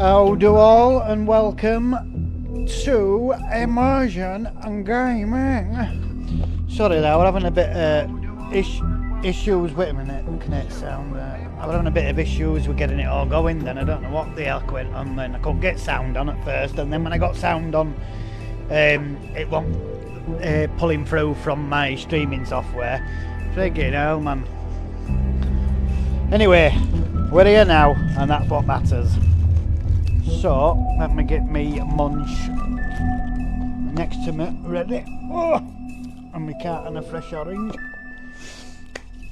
Howdo all and welcome to Immersion and Gaming. Sorry there, we're having a bit issues. Wait a minute, can it sound? I'm having a bit of issues with getting it all going. Then I don't know what the hell went on. Then I couldn't get sound on at first, and then when I got sound on, it wasn't pulling through from my streaming software. Friggin' hell, man. Anyway, we're here now, and that's what matters. So, let me get me munch next to me ready. Oh, and my cat and a fresh orange.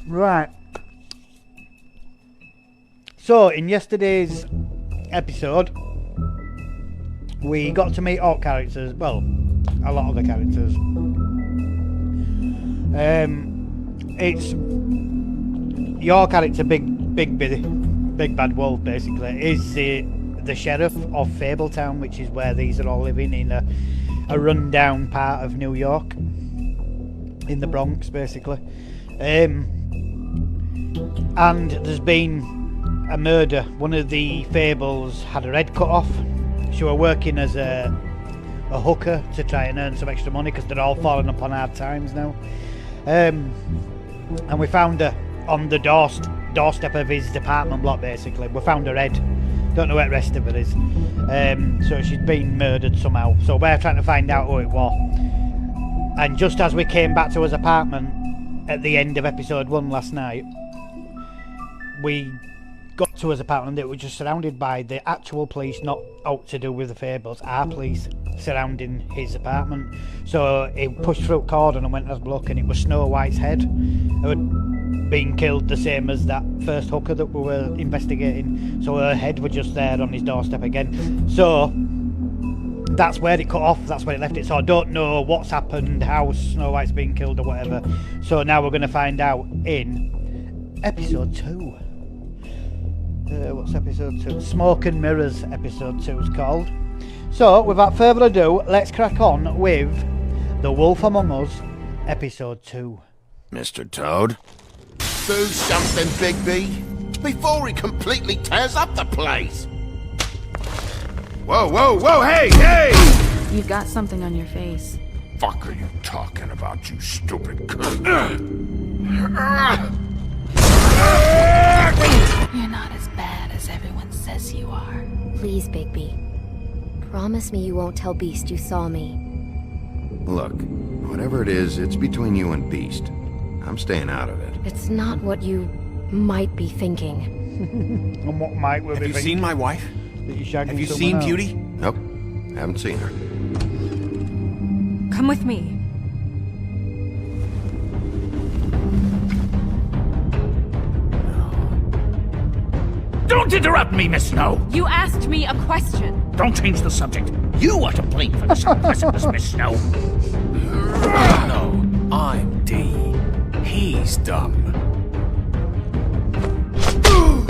Right. So, in yesterday's episode, we got to meet all characters. Well, a lot of the characters. It's your character, Big Bad Wolf, basically, is the sheriff of Fabletown, which is where these are all living, in a rundown part of New York, in the Bronx, basically. And there's been a murder. One of the Fables had her head cut off. She were working as a hooker to try and earn some extra money because they're all falling upon hard times now. And we found her on the doorstep of his apartment block, basically. We found her head. Don't know where the rest of it is. So she's been murdered somehow. So we're trying to find out who it was. And just as we came back to his apartment at the end of episode 1 last night, we got to his apartment. It was just surrounded by the actual police, not out to do with the Fables, our police surrounding his apartment. So he pushed through cordon and went and look, and it was Snow White's head who had been killed, the same as that first hooker that we were investigating. So her head was just there on his doorstep again. So that's where it cut off, that's where it left it. So I don't know what's happened, how Snow White's been killed or whatever. So now we're going to find out in episode 2. What's episode 2? Smoke and Mirrors, episode 2 is called. So, without further ado, let's crack on with The Wolf Among Us, episode 2. Mr. Toad? Do something, Bigby, before he completely tears up the place. Whoa, whoa, whoa, hey, hey! You've got something on your face. Fuck are you talking about, you stupid cunt? You're not as bad as everyone says you are. Please, Bigby. Promise me you won't tell Beast you saw me. Look, whatever it is, it's between you and Beast. I'm staying out of it. It's not what you might be thinking. And what might we be Have you thinking? seen my wife? That you're shagging Have you someone seen else? Beauty? Nope, haven't seen her. Come with me. Don't interrupt me, Miss Snow! You asked me a question. Don't change the subject. You are to blame for this aggressiveness, Miss Snow. No, I'm D. He's dumb.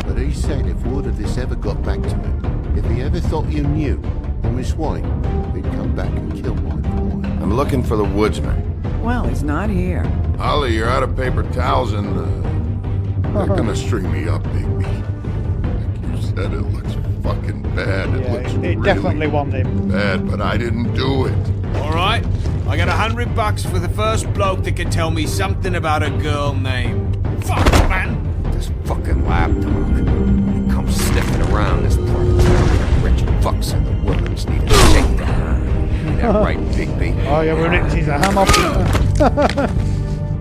But he said if word of this ever got back to him, if he ever thought you knew, or Miss White, he'd come back and kill my boy. I'm looking for the woodsman. Well, he's not here. Holly, you're out of paper towels and they're gonna string me up, Bigby. Like you said, it looks fucking bad. It Yeah, looks it really definitely wasn't him. bad, but I didn't do it. Alright, I got $100 for the first bloke that can tell me something about a girl named... Fuck, man! This fucking lapdog. He comes sniffing around this part of town. Rich fucks in the woodlands need a shakedown. Ain't that right, Bigby? Oh yeah, we ripped his ham off.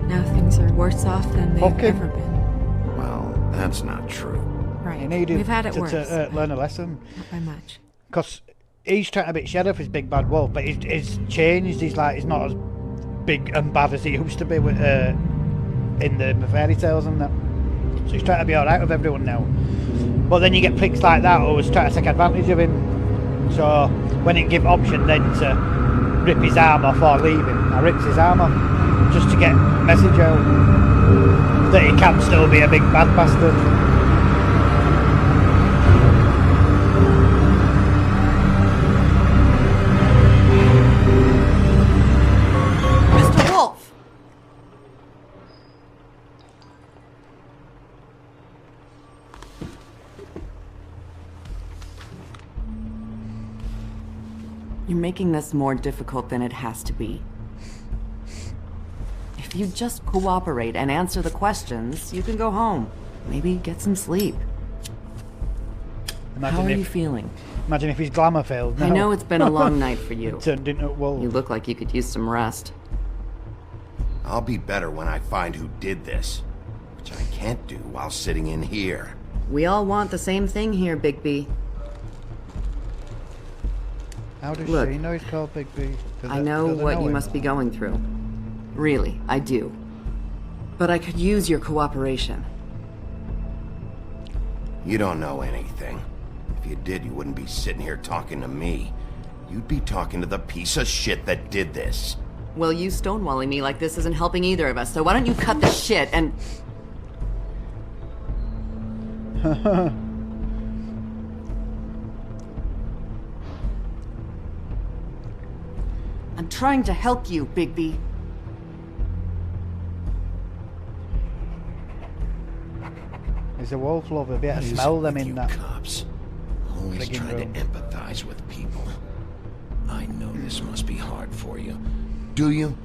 Now things are worse off than they've Okay. ever been. Well, that's not true. Right. He needed We've had it worse. to learn a lesson. Not by much. Because he's trying to be sheriff, his Big Bad Wolf, but he's changed. He's not as big and bad as he used to be with, in the fairy tales and that. So he's trying to be alright with everyone now. But then you get pricks like that who always try to take advantage of him. So when it give option then to rip his arm off or leave him, I rips his arm off just to get a message out that he can still be a big bad bastard. Mr. Wolf! You're making this more difficult than it has to be. If you just cooperate and answer the questions, you can go home. Maybe get some sleep. How are you feeling? Imagine if his glamour failed. I know it's been a long night for you. Turned into a wolf. You look like you could use some rest. I'll be better when I find who did this, which I can't do while sitting in here. We all want the same thing here, Bigby. How does Look, she know he's called Big B? I know what you must be going through. Really, I do. But I could use your cooperation. You don't know anything. If you did, you wouldn't be sitting here talking to me. You'd be talking to the piece of shit that did this. Well, you stonewalling me like this isn't helping either of us, so why don't you cut the shit and... I'm trying to help you, Bigby. He's a wolf lover. Be able to smell them in that. Cops. Always friggin' trying room. to empathize with people. I know this must be hard for you. Do you?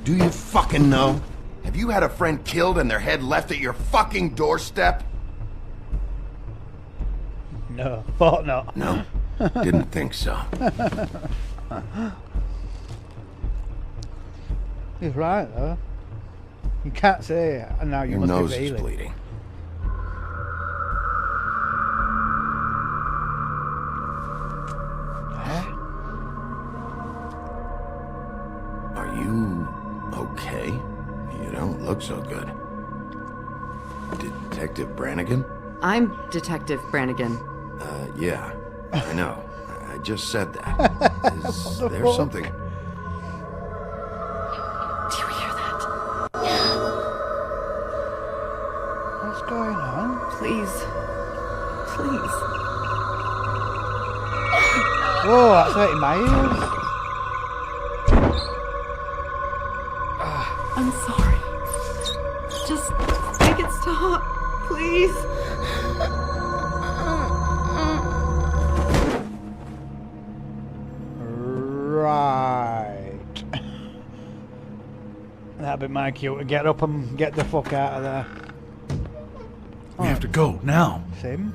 Do you fucking know? Have you had a friend killed and their head left at your fucking doorstep? No, thought not. No? Didn't think so. He's right though. You can't say it, and now you Your must nose be is feeling. bleeding. Huh? Are you okay? You don't look so good. Detective Brannigan? I'm Detective Brannigan. Yeah. I know. I just said that. Is there something? Do you hear that? What's going on? Please. Please. Whoa, that's hurting my ears. I'm sorry. Just make it stop, please. Right. That'd be my cue to get up and get the fuck out of there. We have to go now. Sim?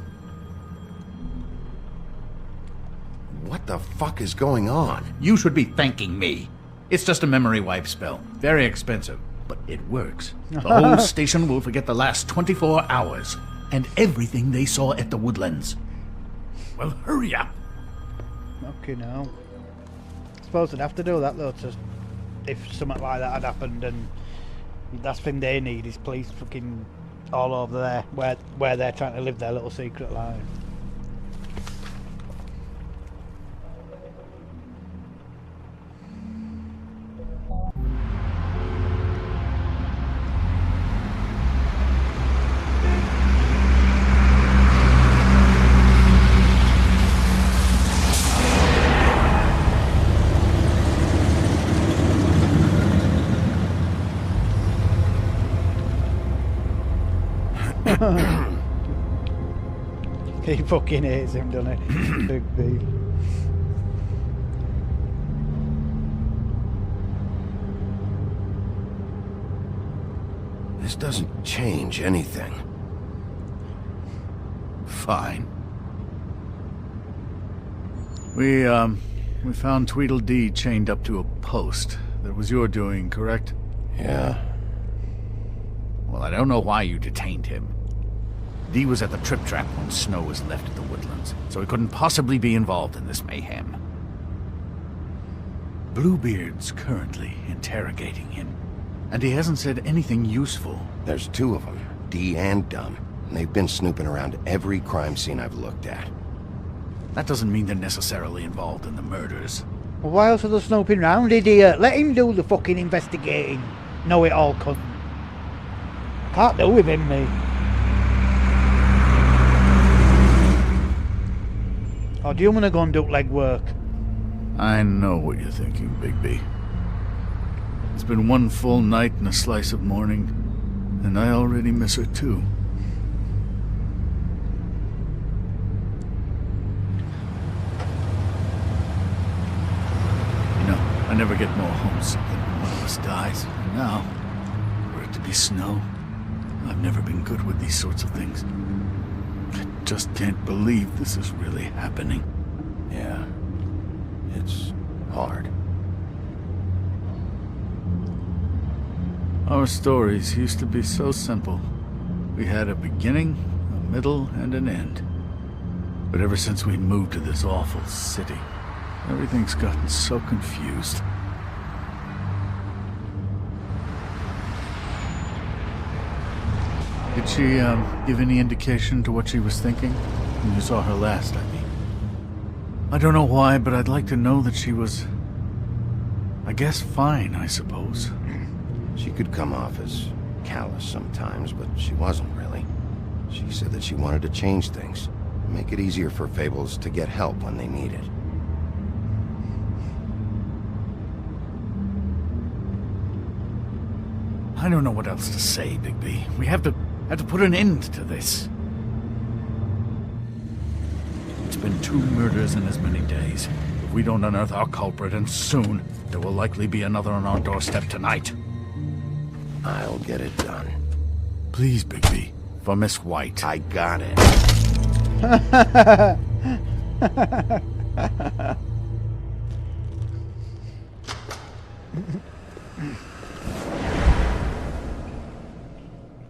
What the fuck is going on? You should be thanking me. It's just a memory wipe spell. Very expensive, but it works. The whole station will forget the last 24 hours and everything they saw at the Woodlands. Well, hurry up. Okay, no. Suppose I'd have to do that though, if something like that had happened, and the last thing they need is police fucking all over there, where they're trying to live their little secret life. He fucking hates him, doesn't he? Big B. This doesn't change anything. Fine. We found Tweedledee chained up to a post. That was your doing, correct? Yeah. Well, I don't know why you detained him. Dee was at the Trip Trap when Snow was left at the Woodlands, so he couldn't possibly be involved in this mayhem. Bluebeard's currently interrogating him, and he hasn't said anything useful. There's two of them, Dee and Dumb. And they've been snooping around every crime scene I've looked at. That doesn't mean they're necessarily involved in the murders. Well, why else are they snooping round, idiot? Let him do the fucking investigating. Know it all, cunt. Can't do with him, me. Or do you want to go and do legwork? I know what you're thinking, Bigby. It's been one full night and a slice of morning, and I already miss her too. I never get more homesick than when one of us dies. And now, for it to be snow, I've never been good with these sorts of things. I just can't believe this is really happening. Yeah. It's hard. Our stories used to be so simple. We had a beginning, a middle, and an end. But ever since we moved to this awful city, everything's gotten so confused. Did she, give any indication to what she was thinking? When you saw her last, I mean. I don't know why, but I'd like to know that she was... I guess fine, I suppose. She could come off as callous sometimes, but she wasn't really. She said that she wanted to change things, make it easier for Fables to get help when they need it. I don't know what else to say, Bigby. We have to put an end to this. It's been 2 murders in as many days. If we don't unearth our culprit, and soon, there will likely be another on our doorstep tonight. I'll get it done. Please, Bigby. For Miss White. I got it.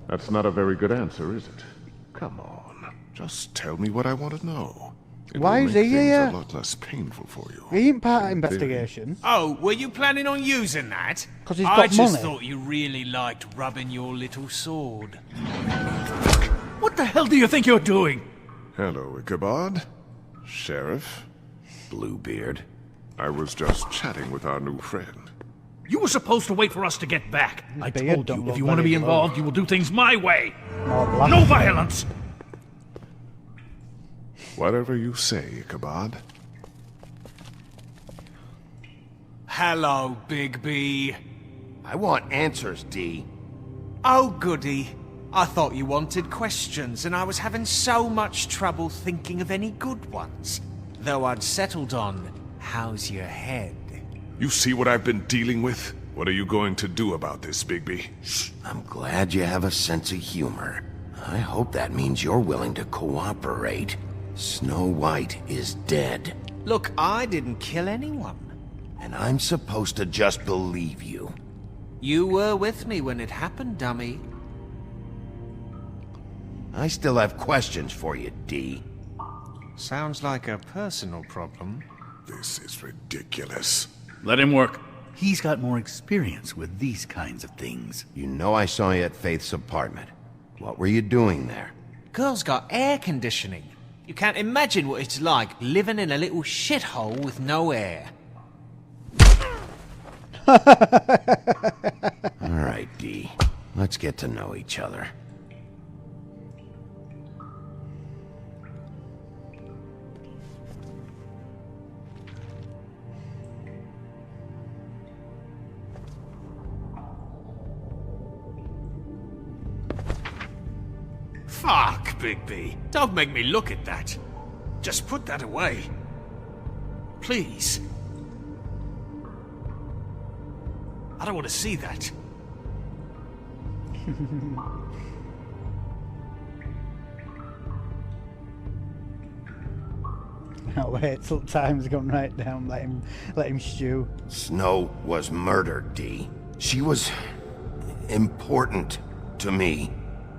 That's not a very good answer, is it? Come on. Just tell me what I want to know. It Why will is make he things here? a lot less painful for you. He ain't part of In theory. investigation. Oh, were you planning on using that? 'Cause he's I got just money. thought you really liked rubbing your little sword. What the hell do you think you're doing? Hello, Ichabod. Sheriff. Bluebeard. I was just chatting with our new friend. You were supposed to wait for us to get back. I beard told don't you, look if you want to very be involved, you will do things my way. More black. No violence! Whatever you say, Ichabod. Hello, Bigby. I want answers, D. Oh, goody. I thought you wanted questions, and I was having so much trouble thinking of any good ones. Though I'd settled on, how's your head? You see what I've been dealing with? What are you going to do about this, Bigby? I'm glad you have a sense of humor. I hope that means you're willing to cooperate. Snow White is dead, Look, I didn't kill anyone. and I'm supposed to just believe you. You were with me when it happened, dummy. I still have questions for you, D. Sounds like a personal problem. This is ridiculous. Let him work. He's got more experience with these kinds of things. You know I saw you at Faith's apartment. What were you doing there? Girl's got air conditioning. You can't imagine what it's like living in a little shithole with no air. All right, D. Let's get to know each other. Fuck, Bigby. Don't make me look at that. Just put that away. Please. I don't want to see that. No, wait till time's gone right down. Let him stew. Snow was murdered, D. She was important to me.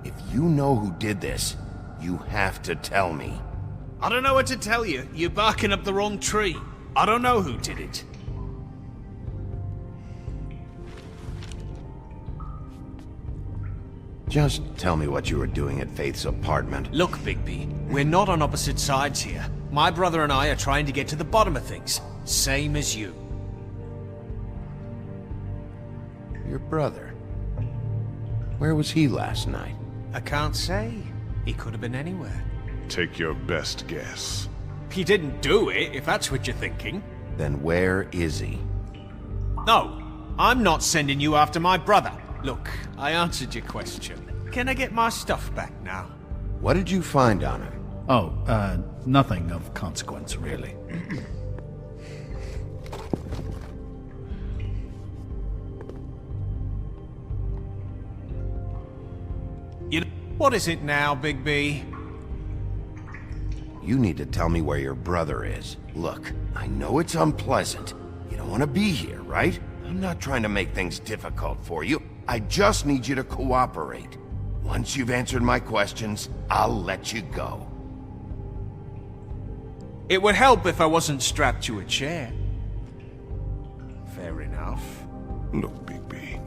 If you know who did this, you have to tell me. I don't know what to tell you. You're barking up the wrong tree. I don't know who did it. Just tell me what you were doing at Faith's apartment. Look, Bigby, we're not on opposite sides here. My brother and I are trying to get to the bottom of things. Same as you. Your brother. Where was he last night? I can't say. He could have been anywhere. Take your best guess. He didn't do it, if that's what you're thinking. Then where is he? No, I'm not sending you after my brother. Look, I answered your question. Can I get my stuff back now? What did you find on him? Oh, nothing of consequence, really. What is it now, Big B? You need to tell me where your brother is. Look, I know it's unpleasant. You don't want to be here, right? I'm not trying to make things difficult for you. I just need you to cooperate. Once you've answered my questions, I'll let you go. It would help if I wasn't strapped to a chair. Fair enough. Look, Bigby,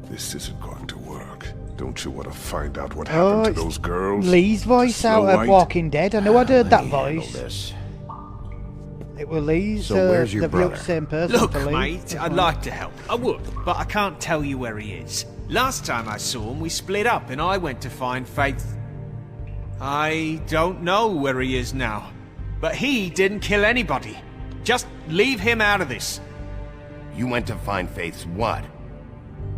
this isn't going to work. Don't you want to find out what happened to those girls? Lee's voice Snow out of White? Walking Dead. I know I'd heard that Let me handle voice. this. It was Lee's. So where's your they've looked brother? the same person Look, for Lee. mate, I'd like to help. I would, but I can't tell you where he is. Last time I saw him, we split up and I went to find Faith. I don't know where he is now. But he didn't kill anybody. Just leave him out of this. You went to find Faith's what?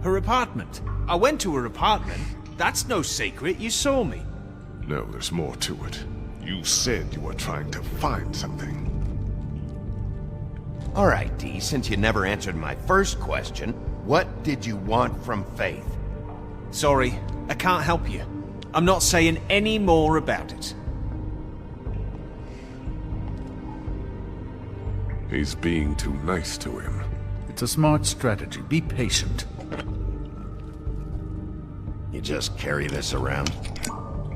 Her apartment. I went to her apartment. That's no secret. You saw me. No, there's more to it. You said you were trying to find something. All right, Dee, since you never answered my first question, what did you want from Faith? Sorry, I can't help you. I'm not saying any more about it. He's being too nice to him. It's a smart strategy. Be patient. You just carry this around?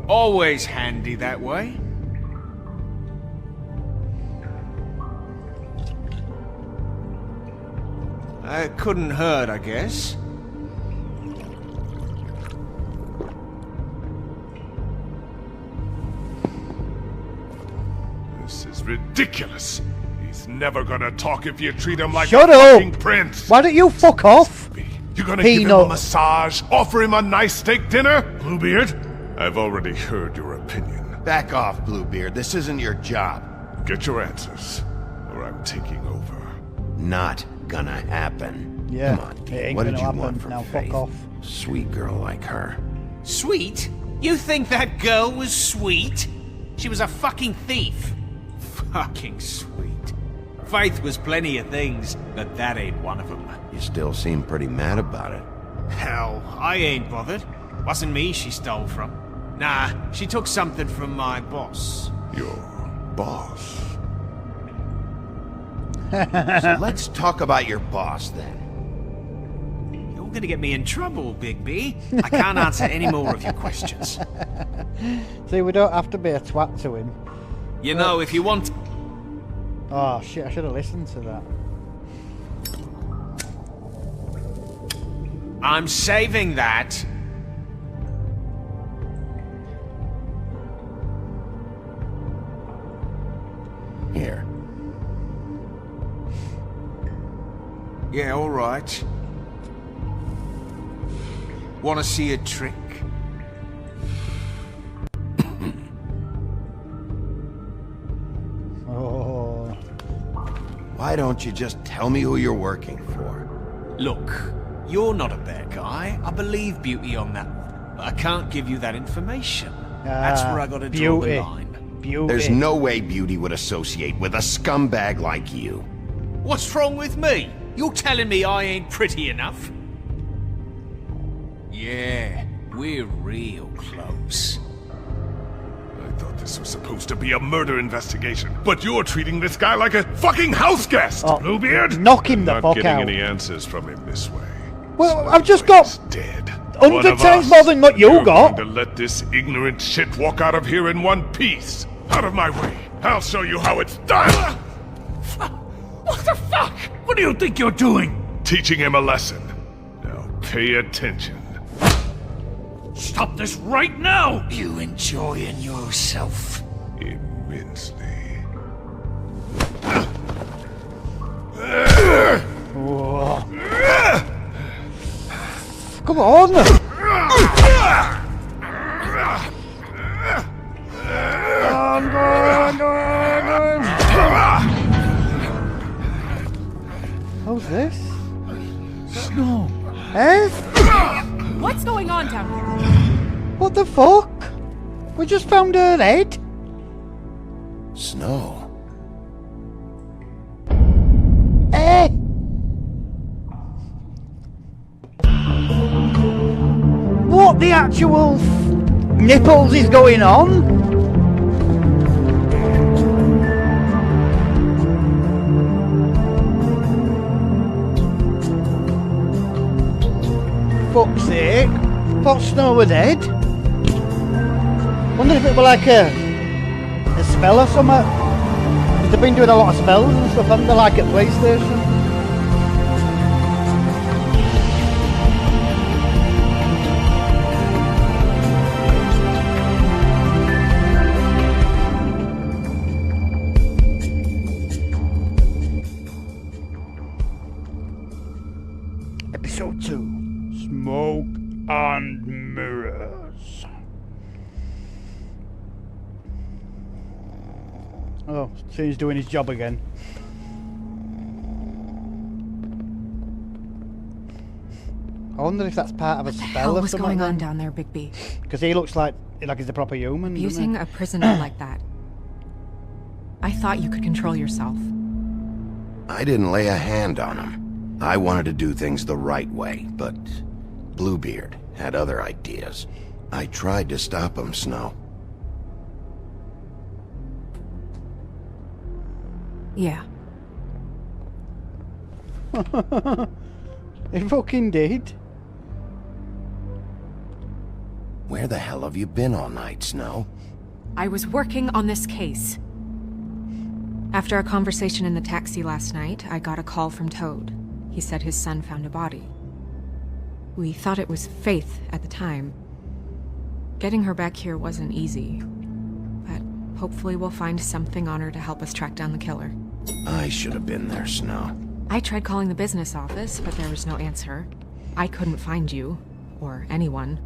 Always handy that way. It couldn't hurt, I guess. This is ridiculous. He's never gonna talk if you treat him like Shut a up! fucking prince. Why don't you fuck off? You're gonna give him Peanut. a massage, offer him a nice steak dinner? Bluebeard? I've already heard your opinion. Back off, Bluebeard. This isn't your job. Get your answers, or I'm taking over. Not gonna happen. Yeah, Come on, it Dee. ain't What did gonna you happen. want from Now fuck Faith? off. Sweet girl like her. Sweet? You think that girl was sweet? She was a fucking thief. Fucking sweet. Faith was plenty of things, but that ain't one of them. You still seem pretty mad about it. Hell, I ain't bothered. Wasn't me she stole from. Nah, she took something from my boss. Your boss? So let's talk about your boss then. You're gonna get me in trouble, Big B. I can't answer any more of your questions. See, we don't have to be a twat to him. You know, if you want... Oh shit, I should have listened to that. I'm saving that. Here. Yeah, all right. Want to see a trick? Oh. Why don't you just tell me who you're working for? Look, you're not a bad guy. I believe Beauty on that one. But I can't give you that information. That's where I gotta draw the line. Beauty. There's no way Beauty would associate with a scumbag like you. What's wrong with me? You're telling me I ain't pretty enough? Yeah, we're real close. I thought this was supposed to be a murder investigation, but you're treating this guy like a fucking house guest, Oh, Bluebeard! knock him the Not fuck getting out. any answers from him this way. Well, I've just got He's dead. 100 One of times us. more than what you You're got. going to let this ignorant shit walk out of here in one piece. Out of my way. I'll show you how it's done. What the fuck? What do you think you're doing? Teaching him a lesson. Now pay attention. Stop this right now! You enjoying yourself? Immensely. Come on! How's this? Snow. Eh? What's going on down here? What the fuck? We just found her head. Snow. Eh? What the actual nipples is going on? Fuck's sake. Thought Snow were dead. Wonder if it were like a spell or something. They've been doing a lot of spells and stuff, haven't they, like at PlayStation? Episode 2. Smoke and Mirrors. Oh, so he's doing his job again. I wonder if that's part of a spell or What's something. going on down there, Bigby? Because he looks like he's a proper human. Abusing a prisoner like that. I thought you could control yourself. I didn't lay a hand on him. I wanted to do things the right way, but Bluebeard had other ideas. I tried to stop him, Snow. Yeah. He fucking did. Where the hell have you been all night, Snow? I was working on this case. After a conversation in the taxi last night, I got a call from Toad. He said his son found a body. We thought it was Faith at the time. Getting her back here wasn't easy, but hopefully we'll find something on her to help us track down the killer. I should have been there, Snow. I tried calling the business office, but there was no answer. I couldn't find you, or anyone,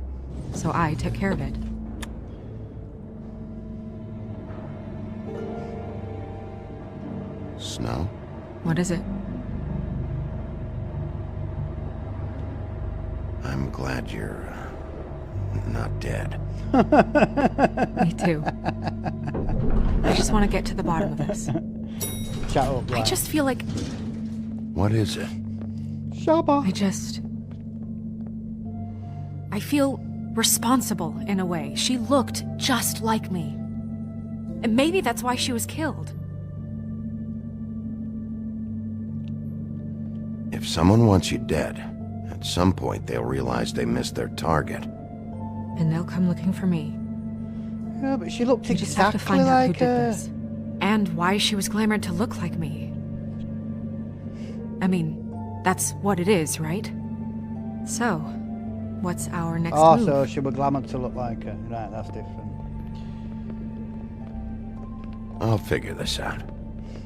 so I took care of it. Snow? What is it? I'm glad you're not dead. Me too. I just want to get to the bottom of this. Shut up, I just feel like... What is it? Shabba. I feel responsible in a way. She looked just like me. And maybe that's why she was killed. If someone wants you dead, at some point they'll realize they missed their target. And they'll come looking for me. Yeah, but she looked We exactly just have to find out who like did this. And why she was glamored to look like me. I mean, that's what it is, right? So, what's our next move? Oh, so she was glamoured to look like her. Right, that's different. I'll figure this out.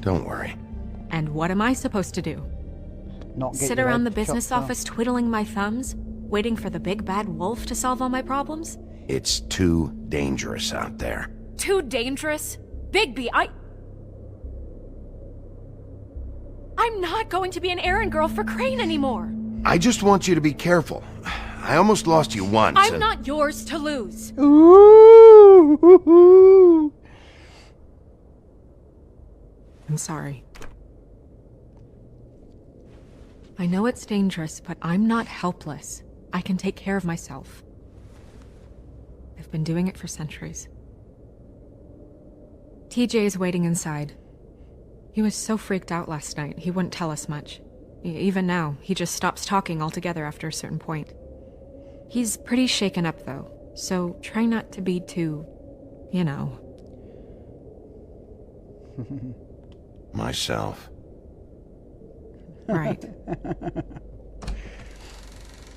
Don't worry. And what am I supposed to do? Not get Sit your around head the business chopped off. office twiddling my thumbs, waiting for the big bad wolf to solve all my problems? It's too dangerous out there. Too dangerous? Bigby, I'm not going to be an errand girl for Crane anymore. I just want you to be careful. I almost lost you once. I'm not yours to lose. Ooh. I'm sorry. I know it's dangerous, but I'm not helpless. I can take care of myself. I've been doing it for centuries. TJ is waiting inside. He was so freaked out last night, he wouldn't tell us much. Even now, he just stops talking altogether after a certain point. He's pretty shaken up, though, so try not to be too, you know. Myself. Right.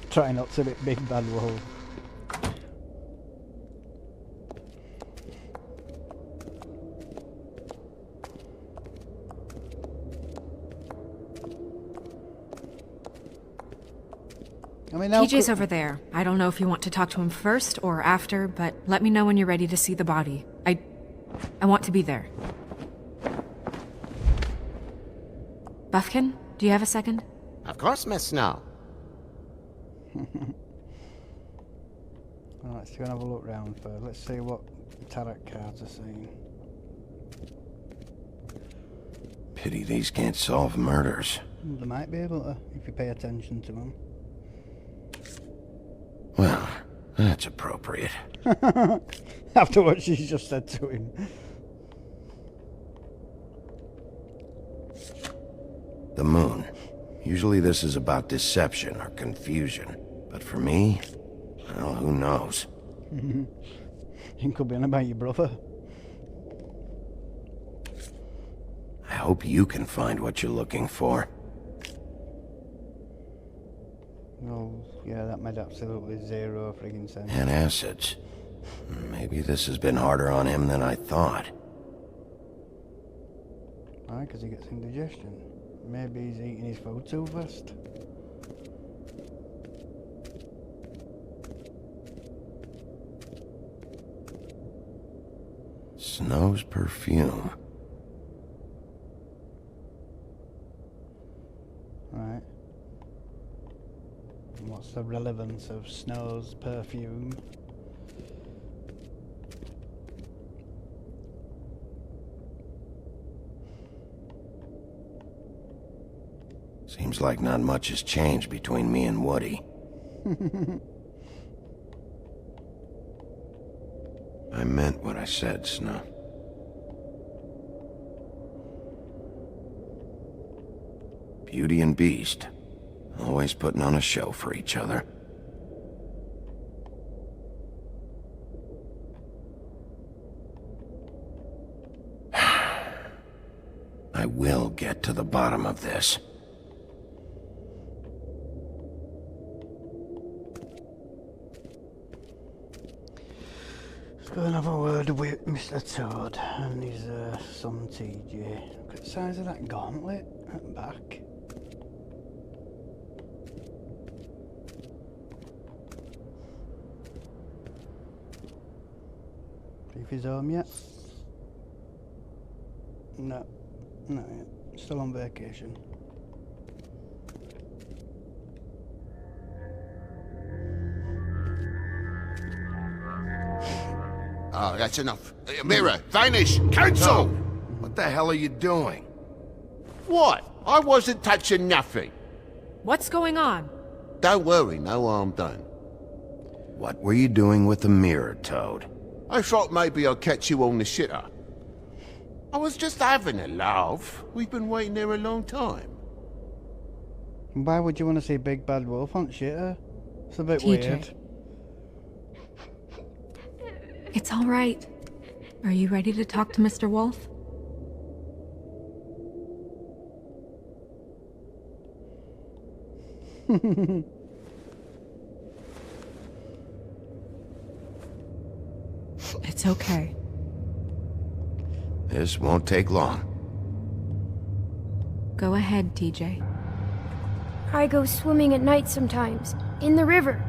Try not to be big bad wolf. I mean, TJ's over there. I don't know if you want to talk to him first or after, but let me know when you're ready to see the body. I want to be there. Buffkin, do you have a second? Of course, Miss Snow. Alright, let's go and have a look round first. Let's see what tarot cards are saying. Pity these can't solve murders. They might be able to, if you pay attention to them. Well, That's appropriate. After what she's just said to him. The moon. Usually this is about deception or confusion. But for me, well, who knows? It could be on about your brother. I hope you can find what you're looking for. Oh, yeah, that made absolutely zero friggin' sense. And acids. Maybe this has been harder on him than I thought. Why? Because he gets indigestion. Maybe he's eating his food too fast. Snow's perfume. Right. And what's the relevance of Snow's perfume? Seems like not much has changed between me and Woody. I meant what I said, Snow. Beauty and Beast. Always putting on a show for each other. I will get to the bottom of this. Let's go and have a word with Mr. Toad and his son TJ. Look at the size of that gauntlet at the back. See if he's home yet? No, not yet. Still on vacation. Oh, that's enough. Mirror, vanish, cancel! What the hell are you doing? What? I wasn't touching nothing. What's going on? Don't worry, no harm done. What were you doing with the mirror, Toad? I thought maybe I'd catch you on the shitter. I was just having a laugh. We've been waiting there a long time. Why would you want to see Big Bad Wolf on shitter? It's a bit TJ. weird. It's all right. Are you ready to talk to Mr. Wolf? It's okay. This won't take long. Go ahead, TJ. I go swimming at night sometimes, in the river.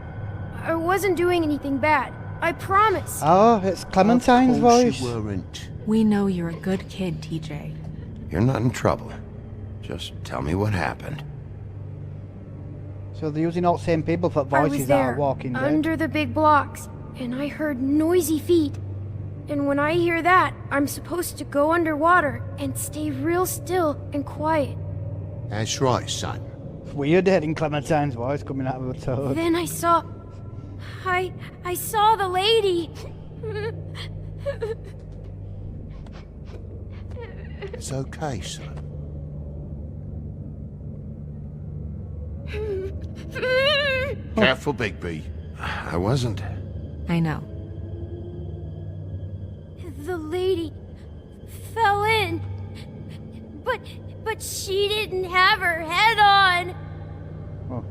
I wasn't doing anything bad. I promise. Oh, it's Clementine's Of course voice. you weren't. We know you're a good kid, TJ. You're not in trouble. Just tell me what happened. So they're using all the same people for I was voices that there, are Walking Dead. under the big blocks, and I heard noisy feet. And when I hear that, I'm supposed to go underwater and stay real still and quiet. That's right, son. It's weird hearing Clementine's voice coming out of a Toad. Then I saw... I saw the lady. It's okay, son. Careful, Bigby. I wasn't. I know. The lady fell in. But she didn't have her head on. Oh.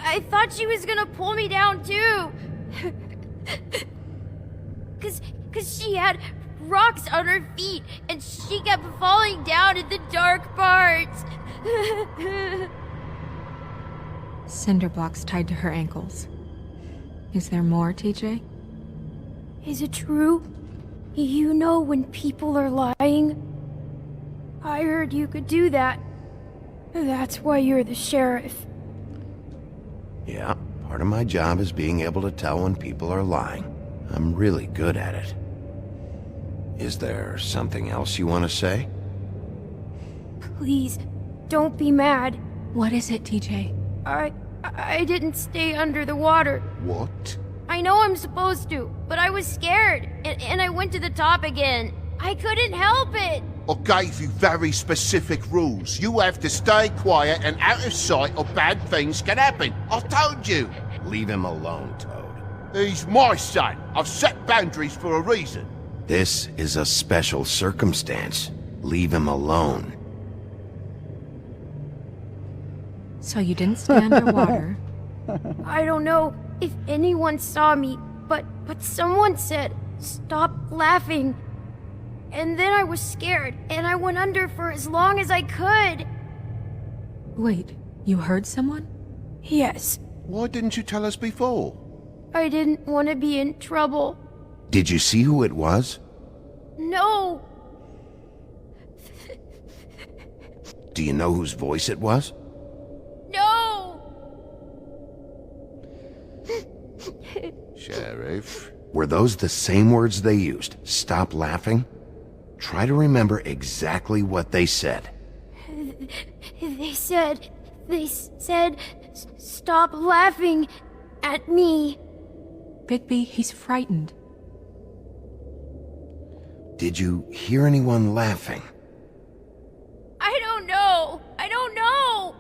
I thought she was gonna pull me down too. Cause she had rocks on her feet and she kept falling down in the dark parts. Cinder blocks tied to her ankles. Is there more, TJ? Is it true? You know when people are lying? I heard you could do that. That's why you're the sheriff. Yeah, part of my job is being able to tell when people are lying. I'm really good at it. Is there something else you want to say? Please, don't be mad. What is it, TJ? I didn't stay under the water. What? I know I'm supposed to, but I was scared, and I went to the top again. I couldn't help it. I gave you very specific rules. You have to stay quiet and out of sight or bad things can happen. I told you. Leave him alone, Toad. He's my son. I've set boundaries for a reason. This is a special circumstance. Leave him alone. So you didn't stay underwater? I don't know if anyone saw me, but someone said, "Stop laughing." And then I was scared, and I went under for as long as I could. Wait, you heard someone? Yes. Why didn't you tell us before? I didn't want to be in trouble. Did you see who it was? No. Do you know whose voice it was? No. Sheriff? Were those the same words they used? Stop laughing? Try to remember exactly what they said. They said, "Stop laughing at me." Bigby, he's frightened. Did you hear anyone laughing? I don't know.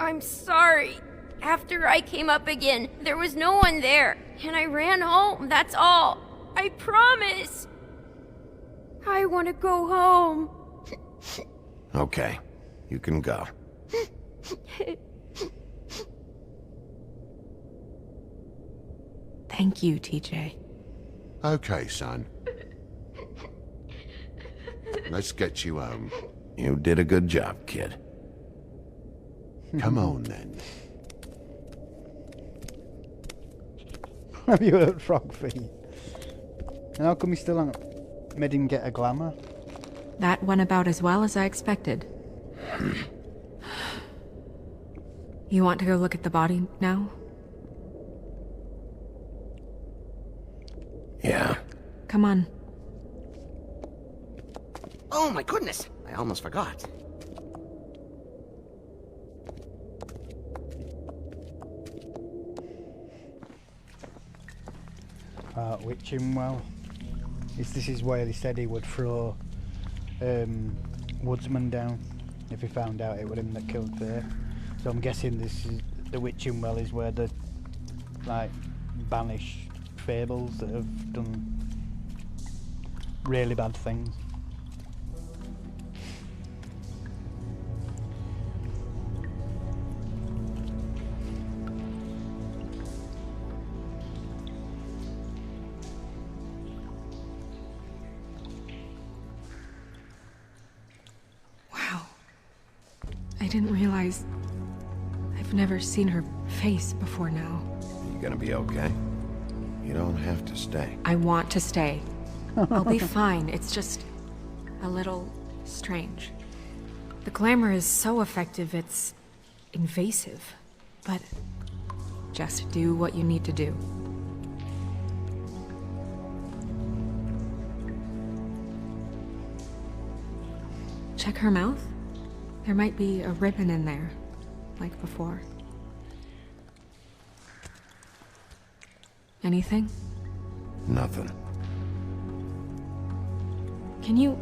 I'm sorry. After I came up again, there was no one there, and I ran home, that's all. I promise. I want to go home. Okay, you can go. Thank you, TJ. Okay, son. Let's get you home. You did a good job, kid. Come on, then. Have you heard Frog Feet? And how come you still haven't made him get a glamour? That went about as well as I expected. You want to go look at the body now? Yeah. Come on. Oh my goodness! I almost forgot. Witching Well. This is where he said he would throw Woodsman down if he found out it was him that killed Faye. So I'm guessing this is the Witching Well is where the like banished fables that have done really bad things. I didn't realize... I've never seen her face before now. You gonna be okay? You don't have to stay. I want to stay. I'll be fine. It's just... a little... strange. The glamour is so effective, it's... invasive. But... just do what you need to do. Check her mouth. There might be a ribbon in there, like before. Anything? Nothing. Can you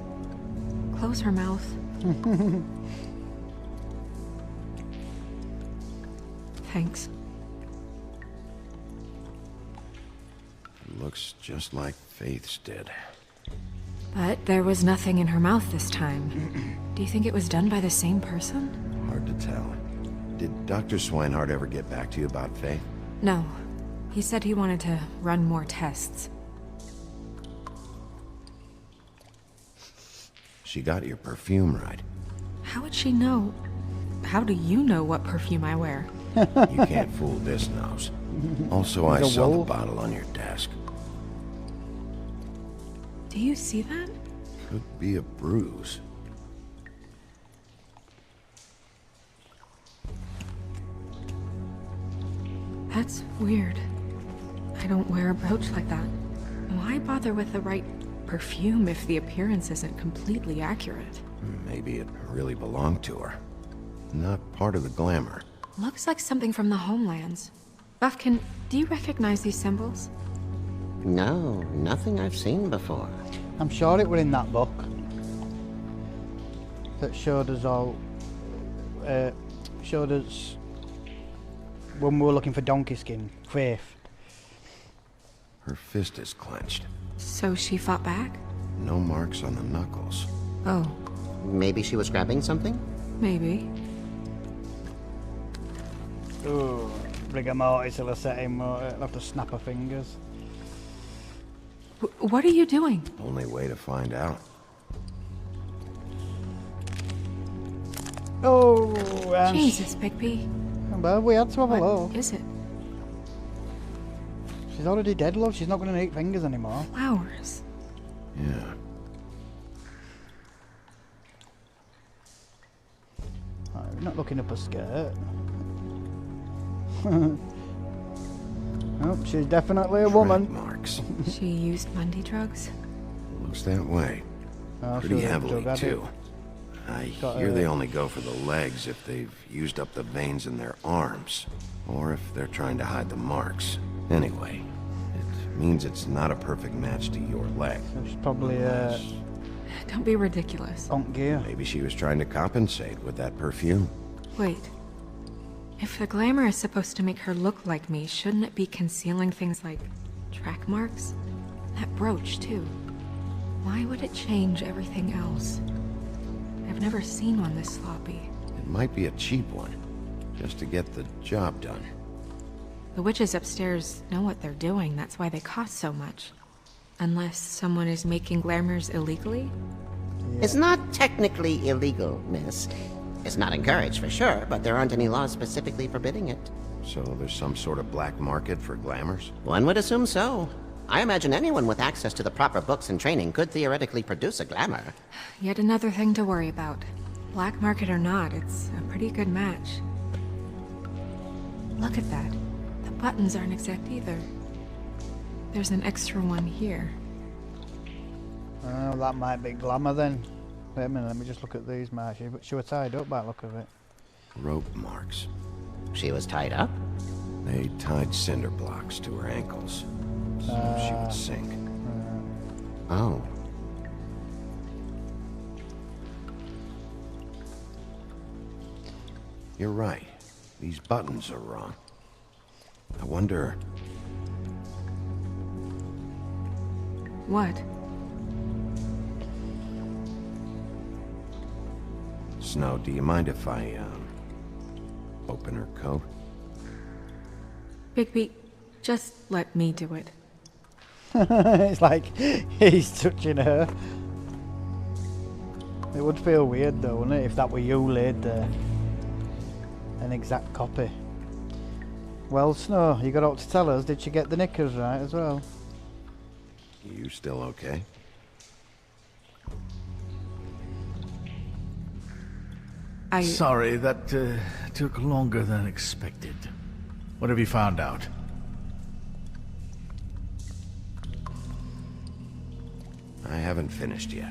close her mouth? Thanks. Looks just like Faith's did. But there was nothing in her mouth this time. Do you think it was done by the same person? Hard to tell. Did Dr. Swinehart ever get back to you about Faith? No. He said he wanted to run more tests. She got your perfume right. How would she know? How do you know what perfume I wear? You can't fool this nose. Also, I He's a saw the wolf. bottle on your desk. Do you see that? Could be a bruise. That's weird. I don't wear a brooch like that. Why bother with the right perfume if the appearance isn't completely accurate? Maybe it really belonged to her. Not part of the glamour. Looks like something from the homelands. Buffkin, do you recognize these symbols? No, nothing I've seen before. I'm sure it were in that book that showed us all. Showed us when we were looking for donkey skin. Faith. Her fist is clenched. So she fought back? No marks on the knuckles. Oh. Maybe she was grabbing something? Maybe. Ooh, rigor mortis will set him. He'll have to snap her fingers. What are you doing? Only way to find out. Oh, and Jesus, Bigby. Well, we had to have a look. What is it? She's already dead, love. She's not going to eat fingers anymore. Flowers. Yeah. Oh, we're not looking up her skirt. Oh, she's definitely a woman. Marks. She used Mundy drugs? Looks that way. Oh, Pretty sure, heavily, drug too. addict. I Got hear a- they only go for the legs if they've used up the veins in their arms, or if they're trying to hide the marks. Anyway, it means it's not a perfect match to your leg. So she's probably Don't be ridiculous. on gear. Maybe she was trying to compensate with that perfume. Wait. If the glamour is supposed to make her look like me, shouldn't it be concealing things like track marks? That brooch, too. Why would it change everything else? I've never seen one this sloppy. It might be a cheap one, just to get the job done. The witches upstairs know what they're doing, that's why they cost so much. Unless someone is making glamours illegally? It's not technically illegal, miss. It's not encouraged for sure, but there aren't any laws specifically forbidding it. So there's some sort of black market for glamours? One would assume so. I imagine anyone with access to the proper books and training could theoretically produce a glamour. Yet another thing to worry about. Black market or not, it's a pretty good match. Look at that. The buttons aren't exact either. There's an extra one here. Oh, that might be glamour then. Wait a minute, let me just look at these marks. She was tied up by the look of it. Rope marks. She was tied up? They tied cinder blocks to her ankles, so she would sink. Oh. You're right. These buttons are wrong. I wonder... What? Snow, do you mind if I, open her coat? Bigby, just let me do it. It's like he's touching her. It would feel weird though, wouldn't it, if that were you laid there. An exact copy. Well, Snow, you got out to tell us, did she get the knickers right as well? You still okay? Sorry, that took longer than expected. What have you found out? I haven't finished yet.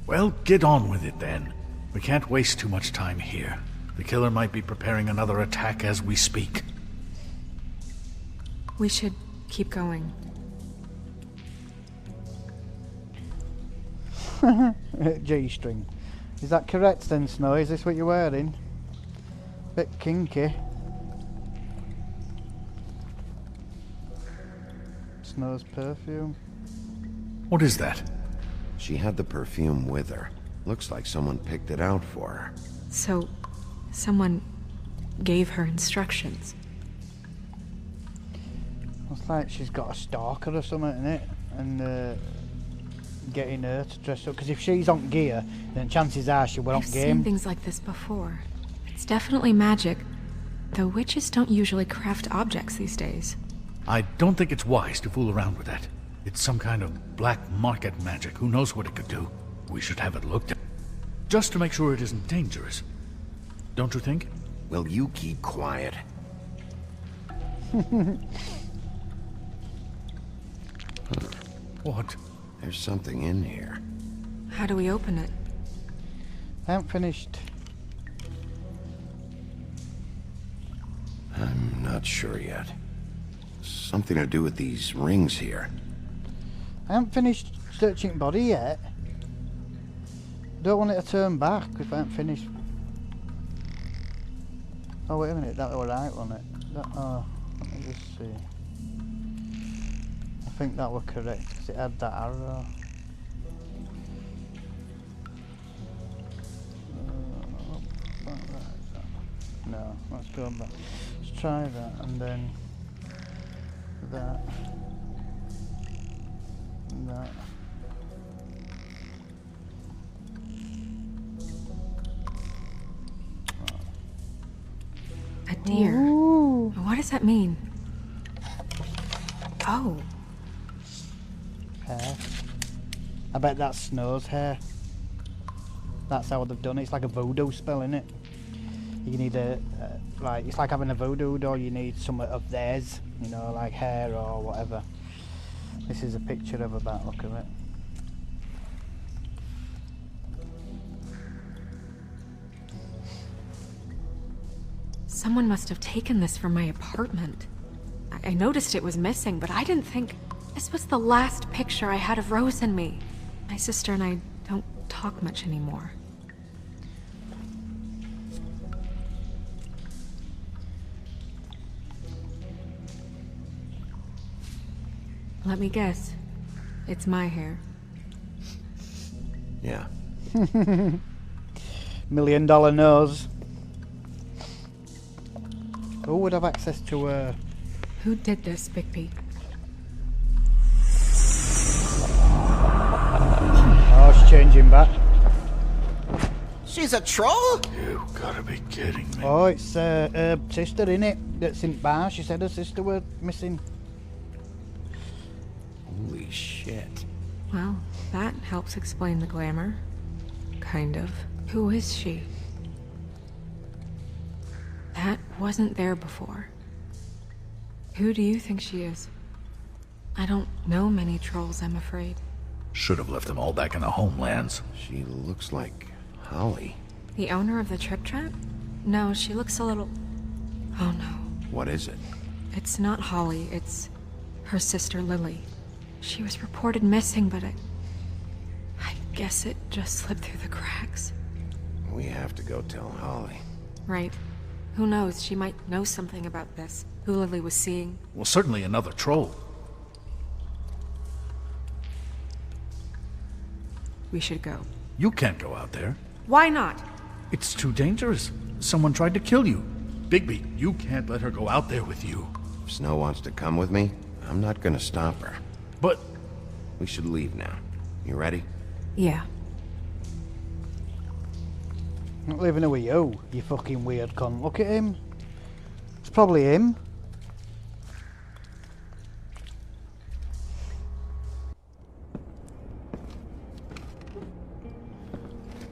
Well, get on with it then. We can't waste too much time here. The killer might be preparing another attack as we speak. We should keep going. G-string. Is that correct then, Snow? Is this what you're wearing? Bit kinky. Snow's perfume. What is that? She had the perfume with her. Looks like someone picked it out for her. So, someone gave her instructions. Looks like she's got a stalker or something in it, and getting her to dress up. Because if she's on gear, then chances are she were on I've game. seen things like this before. It's definitely magic, though witches don't usually craft objects these days. I don't think it's wise to fool around with that. It's some kind of black market magic. Who knows what it could do? We should have it looked at. Just to make sure it isn't dangerous. Don't you think? Will you keep quiet? What? There's something in here. How do we open it? I haven't finished. I'm not sure yet. Something to do with these rings here. I haven't finished searching body yet. Don't want it to turn back if I haven't finished. Oh wait a minute, that was right, wasn't it? Oh, let me just see. I think that was correct because it had that arrow. No, let's go back. Let's try that and then that. And that. A deer. Ooh. What does that mean? Oh. Hair. I bet that's Snow's hair. That's how they've done it. It's like a voodoo spell, innit? You need like, it's like having a voodoo doll, you need some of theirs, you know, like hair or whatever. This is a picture of that, look at it. Someone must have taken this from my apartment. I noticed it was missing, but I didn't think this was the last picture I had of Rose and me. My sister and I don't talk much anymore. Let me guess. It's my hair. Yeah. $1 million nose. Who would have access to Who did this, Bigby? Oh, she's changing back. She's a troll? You gotta be kidding me. Oh, it's her sister, innit? That's in bar. She said her sister were missing. Holy shit. Well, that helps explain the glamour. Kind of. Who is she? That wasn't there before. Who do you think she is? I don't know many trolls, I'm afraid. Should have left them all back in the homelands. She looks like Holly. The owner of the Trip Trap? No, she looks a little... Oh no. What is it? It's not Holly, it's her sister Lily. She was reported missing, but I guess it just slipped through the cracks. We have to go tell Holly. Right. Who knows, she might know something about this. Who Lily was seeing. Well, certainly another troll. We should go. You can't go out there. Why not? It's too dangerous. Someone tried to kill you. Bigby, you can't let her go out there with you. If Snow wants to come with me, I'm not gonna stop her. But... We should leave now. You ready? Yeah. I'm not leaving her with you fucking weird cunt. Look at him. It's probably him.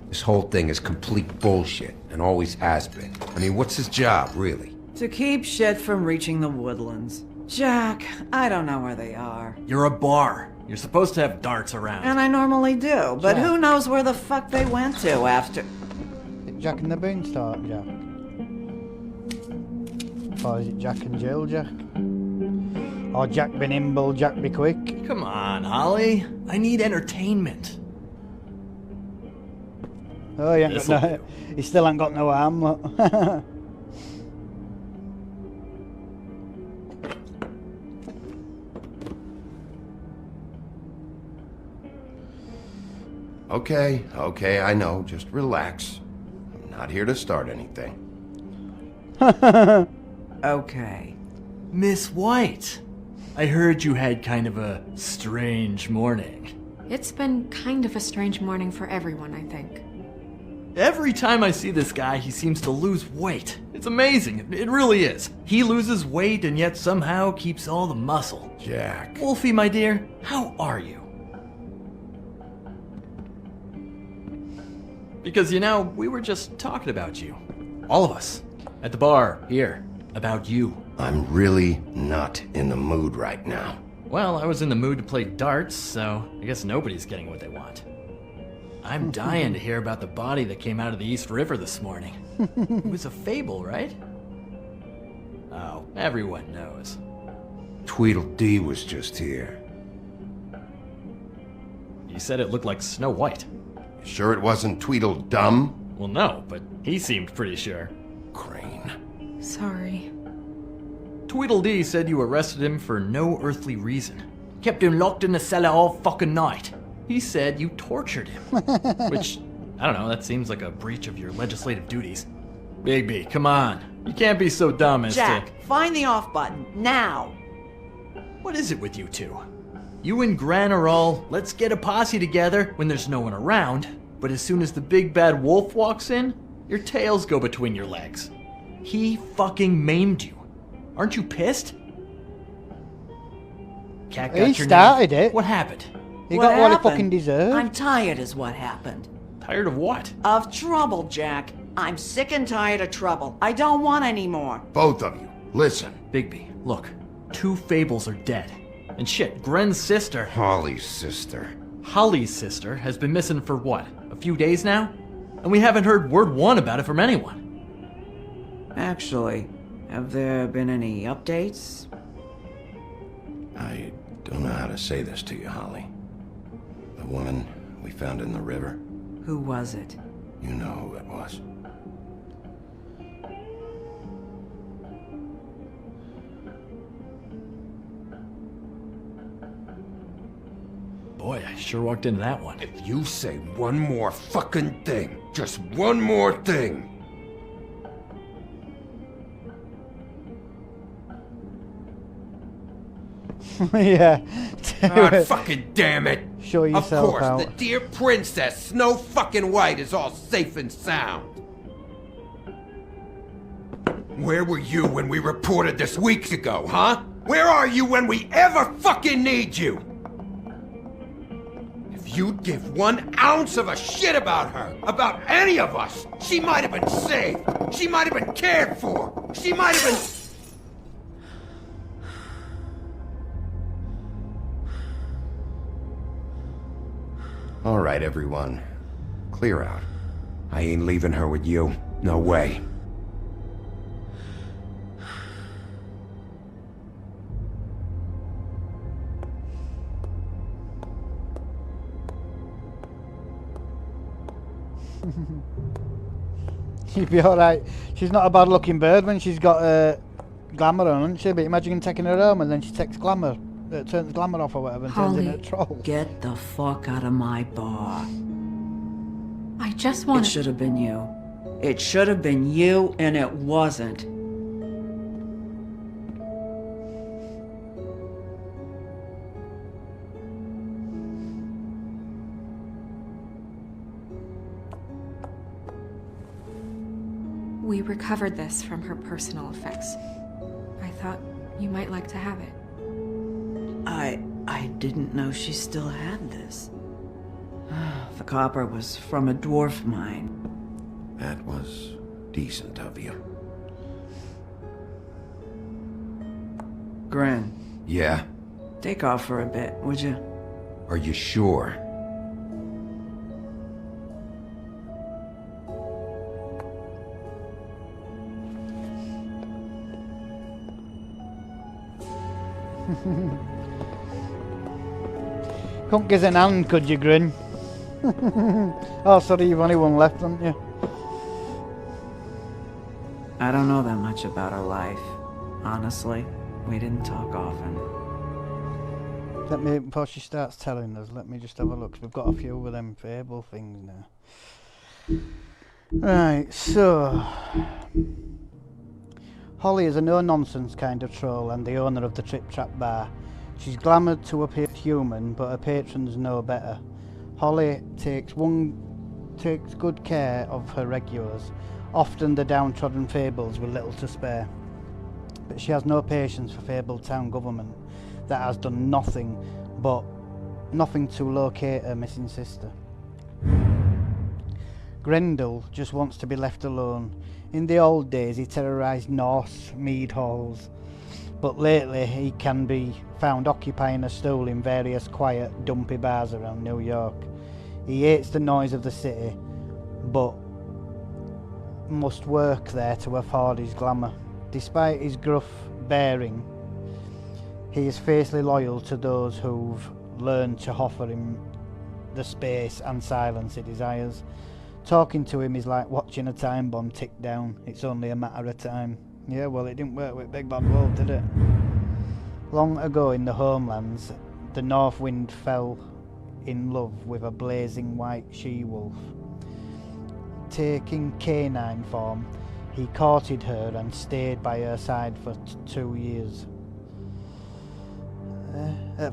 This whole thing is complete bullshit, and always has been. I mean, what's his job, really? To keep shit from reaching the woodlands. Jack, I don't know where they are. You're a bar. You're supposed to have darts around. And I normally do, but Jack. who knows where the fuck they went to after... Jack and the Beanstalk, Jack? Or is it Jack and Jill, Jack? Or Jack be nimble, Jack be quick? Come on, Holly. I need entertainment. Oh, he, ain't got no, he still ain't got no arm, look. Okay, I know. Just relax. I'm not here to start anything. Okay. Miss White, I heard you had kind of a strange morning. It's been kind of a strange morning for everyone, I think. Every time I see this guy, he seems to lose weight. It's amazing. It really is. He loses weight and yet somehow keeps all the muscle. Jack. Wolfie, my dear, how are you? Because, you know, we were just talking about you. All of us. At the bar, here. About you. I'm really not in the mood right now. Well, I was in the mood to play darts, so I guess nobody's getting what they want. I'm dying to hear about the body that came out of the East River this morning. It was a fable, right? Oh, everyone knows. Tweedledee was just here. You said it looked like Snow White. Sure it wasn't Tweedledum? Well, no, but he seemed pretty sure. Crane. Sorry. Tweedledee said you arrested him for no earthly reason. Kept him locked in the cellar all fucking night. He said you tortured him. Which, I don't know, that seems like a breach of your legislative duties. Bigby, come on. You can't be so dumb as Jack, find the off button, now! What is it with you two? You and Gran are all, let's get a posse together when there's no one around, but as soon as the big bad wolf walks in, your tails go between your legs. He fucking maimed you. Aren't you pissed? Cat got He your started name. it. What happened? He got what he fucking deserved. I'm tired is what happened. Tired of what? Of trouble, Jack. I'm sick and tired of trouble. I don't want any more. Both of you, listen. Bigby, look. 2 fables are dead. And shit, Gren's sister... Holly's sister. Holly's sister has been missing for what? A few days now? And we haven't heard word one about it from anyone. Actually, have there been any updates? I don't know how to say this to you, Holly. The woman we found in the river. Who was it? You know who it was. Boy, I sure walked into that one. If you say one more fucking thing, just one more thing. Yeah. God fucking damn it! Show yourself Of course, out. the dear princess, Snow fucking White, is all safe and sound. Where were you when we reported this weeks ago, huh? Where are you when we ever fucking need you? If you'd give 1 ounce of a shit about her, about any of us, she might have been saved. She might have been cared for. She might have been... All right, everyone. Clear out. I ain't leaving her with you. No way. She'd be alright. She's not a bad looking bird when she's got glamour on, isn't she? But imagine taking her home and then she takes glamour. Turns glamour off or whatever and turns into a troll. Get the fuck out of my bar. I just want It should have been you. It should have been you, and it wasn't. We recovered this from her personal effects. I thought you might like to have it. I didn't know she still had this. The copper was from a dwarf mine. That was decent of you. Gren, Yeah? take off for a bit, would you? Are you sure? Couldn't give an hand, could you, Grin? Oh, sorry, you've only one left, haven't you? I don't know that much about her life. Honestly, we didn't talk often. Let me, before she starts telling us, let me just have a look. 'Cause we've got a few of them fable things now. Right, so... Holly is a no-nonsense kind of troll and the owner of the Trip Trap Bar. She's glamoured to appear human, but her patrons know better. Holly takes good care of her regulars, often the downtrodden fables with little to spare. But she has no patience for fabled town government that has done nothing to locate her missing sister. Grendel just wants to be left alone. In the old days he terrorised Norse mead halls, but lately he can be found occupying a stool in various quiet, dumpy bars around New York. He hates the noise of the city, but must work there to afford his glamour. Despite his gruff bearing, he is fiercely loyal to those who've learned to offer him the space and silence he desires. Talking to him is like watching a time bomb tick down. It's only a matter of time. Yeah, well, it didn't work with Big Bad Wolf, did it? Long ago in the homelands, the North Wind fell in love with a blazing white she-wolf. Taking canine form, he courted her and stayed by her side for 2 years.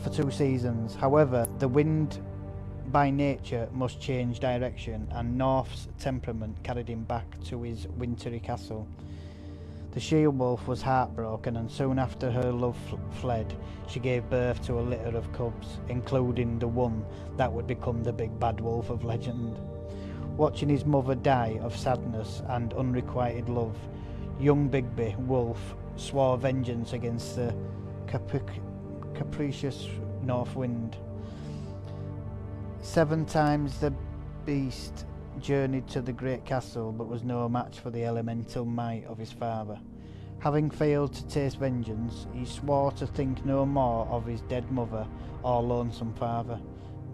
For 2 seasons. However, the wind by nature must change direction, and North's temperament carried him back to his wintry castle. The she-wolf was heartbroken, and soon after her love fled, she gave birth to a litter of cubs, including the one that would become the big bad wolf of legend. Watching his mother die of sadness and unrequited love, young Bigby Wolf swore vengeance against the capricious North Wind. 7 times the beast journeyed to the great castle, but was no match for the elemental might of his father. Having failed to taste vengeance, he swore to think no more of his dead mother or lonesome father.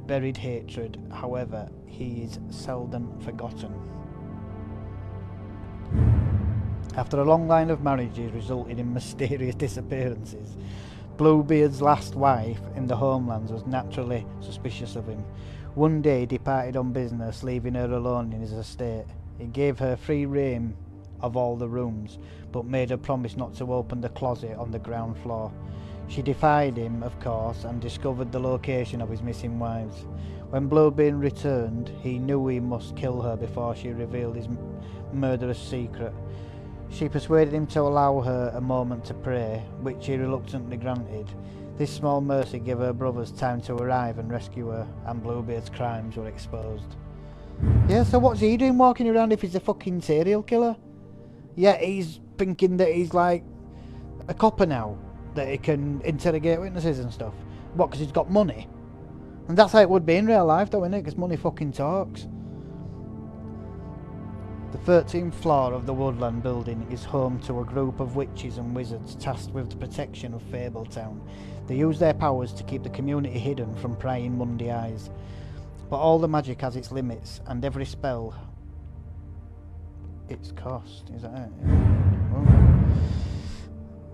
Buried hatred, however, he is seldom forgotten. After a long line of marriages resulting in mysterious disappearances, Bluebeard's last wife in the homelands was naturally suspicious of him. One day he departed on business, leaving her alone in his estate. He gave her free rein of all the rooms, but made her promise not to open the closet on the ground floor. She defied him, of course, and discovered the location of his missing wives. When Bluebeard returned, he knew he must kill her before she revealed his murderous secret. She persuaded him to allow her a moment to pray, which he reluctantly granted. This small mercy gave her brothers time to arrive and rescue her, and Bluebeard's crimes were exposed. Yeah, so what's he doing walking around if he's a fucking serial killer? Yeah, he's thinking that he's like a copper now, that he can interrogate witnesses and stuff. What, because he's got money? And that's how it would be in real life though, isn't it? Because money fucking talks. The 13th floor of the Woodland building is home to a group of witches and wizards tasked with the protection of Fabletown. They use their powers to keep the community hidden from prying Monday eyes. But all the magic has its limits, and every spell its cost. Is that it? Yeah. Oh.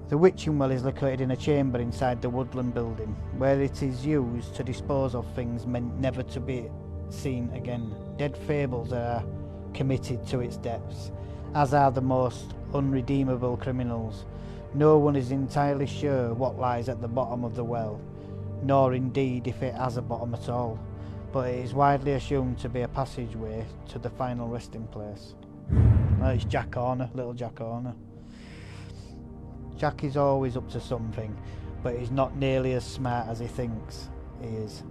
The witching well is located in a chamber inside the Woodland building, where it is used to dispose of things meant never to be seen again. Dead fables are committed to its depths, as are the most unredeemable criminals. No one is entirely sure what lies at the bottom of the well, nor indeed if it has a bottom at all, but it is widely assumed to be a passageway to the final resting place. Oh, it's Jack Horner, little Jack Horner. Jack is always up to something, but he's not nearly as smart as he thinks he is.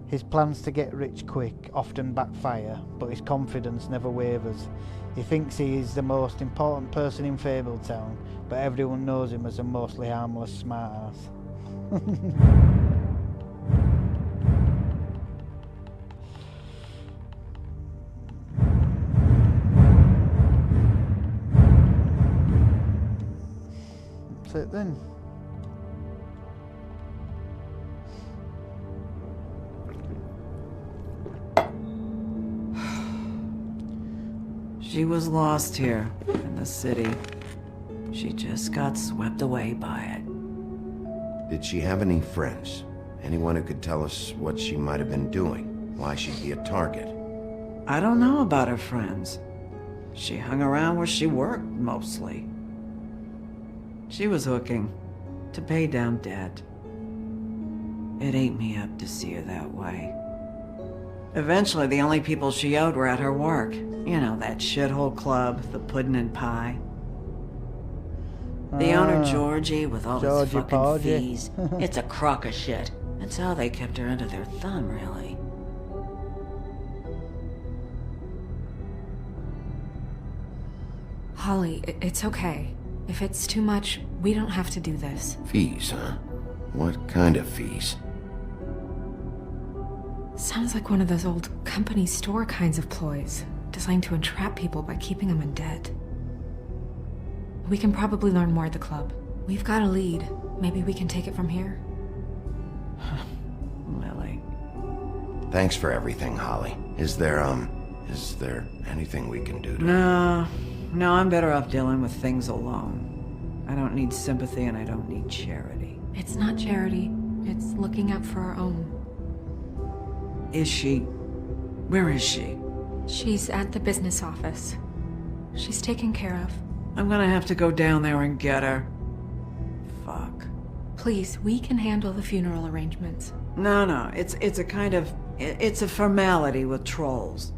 His plans to get rich quick often backfire, but his confidence never wavers. He thinks he is the most important person in Fabletown, but everyone knows him as a mostly harmless smartass. That's it then. She was lost here, in the city. She just got swept away by it. Did she have any friends? Anyone who could tell us what she might have been doing? Why she'd be a target? I don't know about her friends. She hung around where she worked, mostly. She was hooking, to pay down debt. It ate me up to see her that way. Eventually, the only people she owed were at her work. You know, that shithole club, the Puddin' and Pie. The owner, Georgie, with all his fucking fees. It's a crock of shit. That's how they kept her under their thumb, really. Holly, it's okay. If it's too much, we don't have to do this. Fees, huh? What kind of fees? Sounds like one of those old company store kinds of ploys, designed to entrap people by keeping them in debt. We can probably learn more at the club. We've got a lead. Maybe we can take it from here. Lily. Thanks for everything, Holly. Is there anything we can do to... No, I'm better off dealing with things alone. I don't need sympathy and I don't need charity. It's not charity. It's looking out for our own. Is she? Where is she? She's at the business office. She's taken care of. I'm gonna have to go down there and get her. Fuck. Please, we can handle the funeral arrangements. No, it's a kind of... It's a formality with trolls.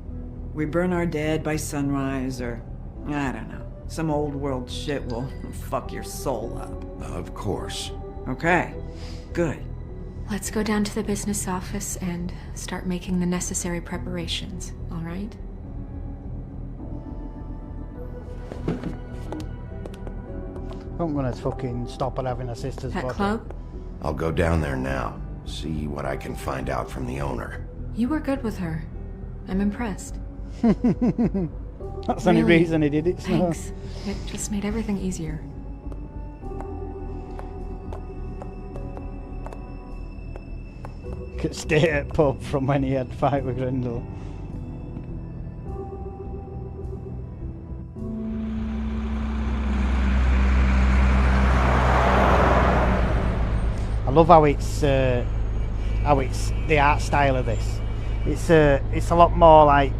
We burn our dead by sunrise, or... I don't know. Some old world shit will fuck your soul up. Of course. Okay, good. Let's go down to the business office and start making the necessary preparations, all right? I'm gonna fucking stop at having a sister's That body. club? I'll go down there now. See what I can find out from the owner. You were good with her. I'm impressed. That's the only reason he did it. So. Thanks. It just made everything easier. Could stay at pub from when he had a fight with Grindel. I love how it's the art style of this. It's a lot more like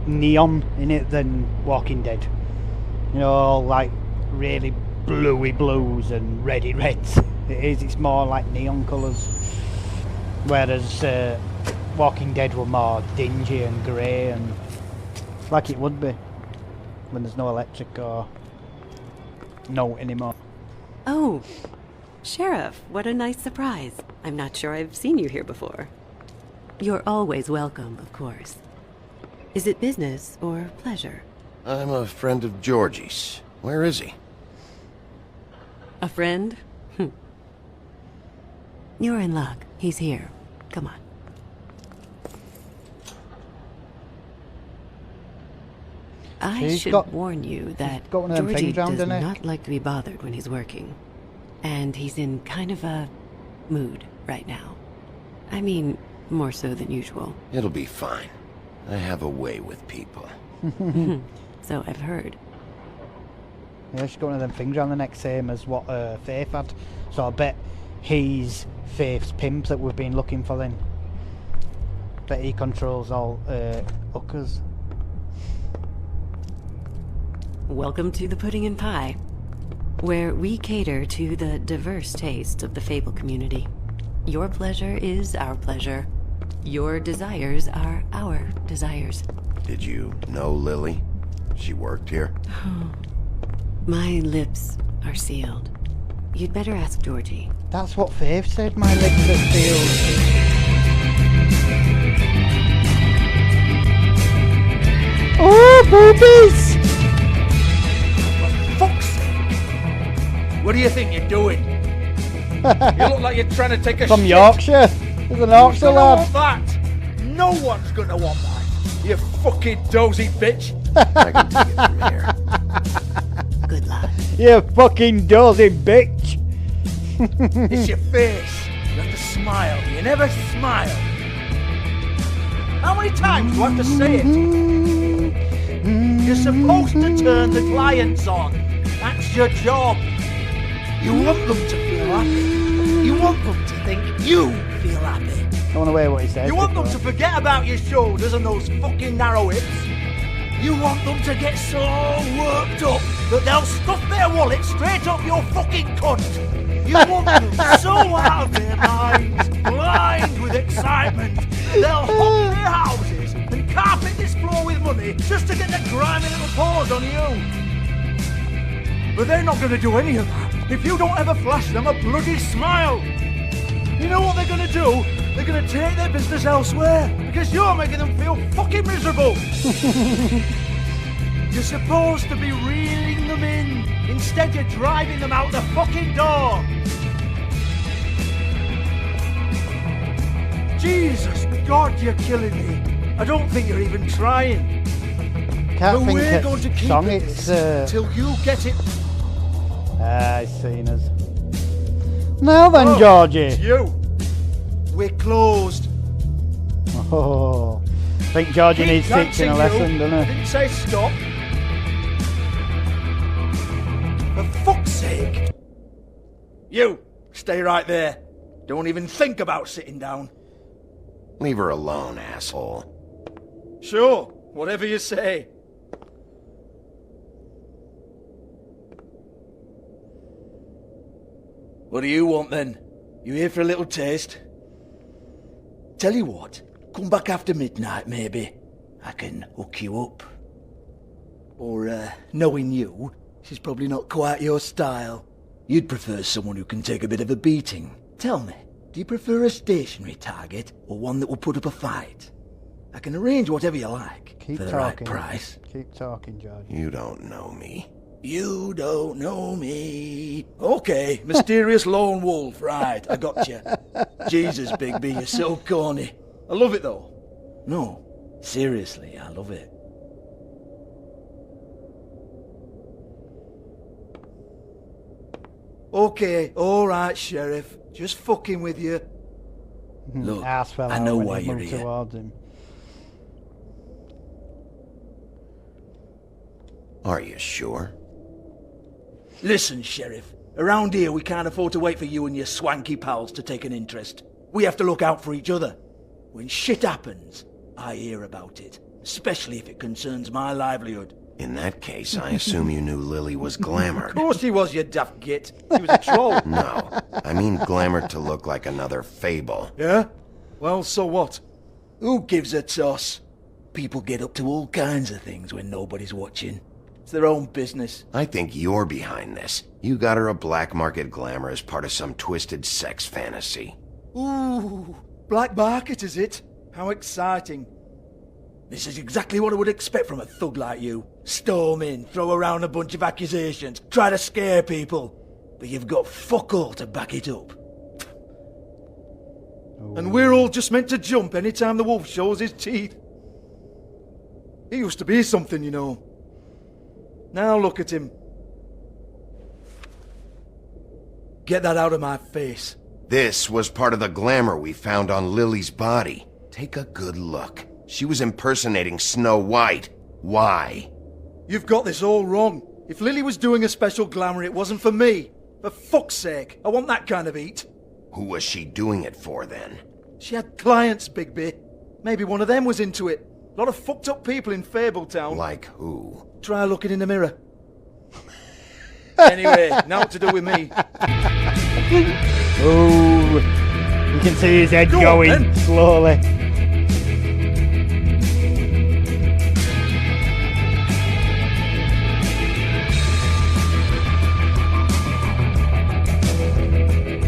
neon in it than Walking Dead. You know, all like really bluey blues and reddy reds. It's more like neon colours. Whereas Walking Dead were more dingy and grey, and like it would be when there's no electric or no anymore. Oh, Sheriff, what a nice surprise. I'm not sure I've seen you here before. You're always welcome, of course. Is it business or pleasure? I'm a friend of Georgie's. Where is he? A friend? You're in luck. He's here. Come on. I should warn you that Georgie does not like to be bothered when he's working. And he's in kind of a mood right now. I mean, more so than usual. It'll be fine. I have a way with people. So I've heard. Yeah, she's got one of them things around the neck, same as what Faith had. So I bet he's Faith's pimp that we've been looking for then. Bet he controls all hookers. Welcome to the Pudding and Pie, where we cater to the diverse tastes of the Fable community. Your pleasure is our pleasure. Your desires are our desires. Did you know Lily? She worked here? My lips are sealed. You'd better ask Georgie. That's what Faith said, my lips are sealed. Oh, boobies! For fuck's sake! What do you think you're doing? You look like you're trying to take a From shit. Yorkshire. There's an Yorkshire lad. Want that? No one's gonna want that. You fucking dozy bitch. I can take it from here. Good luck. You fucking dozy bitch. It's your face. You have to smile. You never smile. How many times do I have to say it? You're supposed to turn the clients on. That's your job. You want them to feel happy. You want them to think you feel happy. I want to hear what he said. You want them to forget about your shoulders and those fucking narrow hips. You want them to get so worked up that they'll stuff their wallet straight up your fucking cunt. You want them so out of their minds, blind with excitement, they'll hop their houses and carpet this floor with money just to get their grimy little paws on you. But they're not going to do any of that if you don't ever flash them a bloody smile. You know what they're going to do? They're going to take their business elsewhere because you're making them feel fucking miserable. You're supposed to be reeling them in. Instead, you're driving them out the fucking door. Jesus God, you're killing me. I don't think you're even trying. Can't but think we're of going to keep song. it It's till you get it. He's seen us. Now then, Georgie. You. We're closed. Oh, I think Georgie needs teaching a lesson, doesn't I he? didn't say stop. For fuck's sake. You, stay right there. Don't even think about sitting down. Leave her alone, asshole. Sure, whatever you say. What do you want then? You here for a little taste? Tell you what, come back after midnight maybe. I can hook you up. Or, knowing you, she's probably not quite your style. You'd prefer someone who can take a bit of a beating. Tell me, do you prefer a stationary target or one that will put up a fight? I can arrange whatever you like for the right price. Keep talking, George. You don't know me. You don't know me. Okay, mysterious lone wolf, right, I got you. Jesus, Bigby, you're so corny. I love it though. No, seriously, I love it. Okay, alright, Sheriff. Just fucking with you. Look, I know why you're here. Towards him. Are you sure? Listen, Sheriff. Around here, we can't afford to wait for you and your swanky pals to take an interest. We have to look out for each other. When shit happens, I hear about it. Especially if it concerns my livelihood. In that case, I assume you knew Lily was glamoured. Of course he was, you daft git. He was a troll. No, I mean glamoured to look like another fable. Yeah? Well, so what? Who gives a toss? People get up to all kinds of things when nobody's watching. It's their own business. I think you're behind this. You got her a black market glamour as part of some twisted sex fantasy. Ooh, black market is it? How exciting. This is exactly what I would expect from a thug like you. Storm in, throw around a bunch of accusations, try to scare people. But you've got fuck all to back it up. And we're all just meant to jump any time the wolf shows his teeth. He used to be something, you know. Now look at him. Get that out of my face. This was part of the glamour we found on Lily's body. Take a good look. She was impersonating Snow White. Why? You've got this all wrong. If Lily was doing a special glamour, it wasn't for me. For fuck's sake, I want that kind of eat. Who was she doing it for then? She had clients, Bigby. Maybe one of them was into it. A lot of fucked up people in Fabletown. Like who? Try looking in the mirror. Anyway, now what to do with me? Oh, you can see his head going slowly.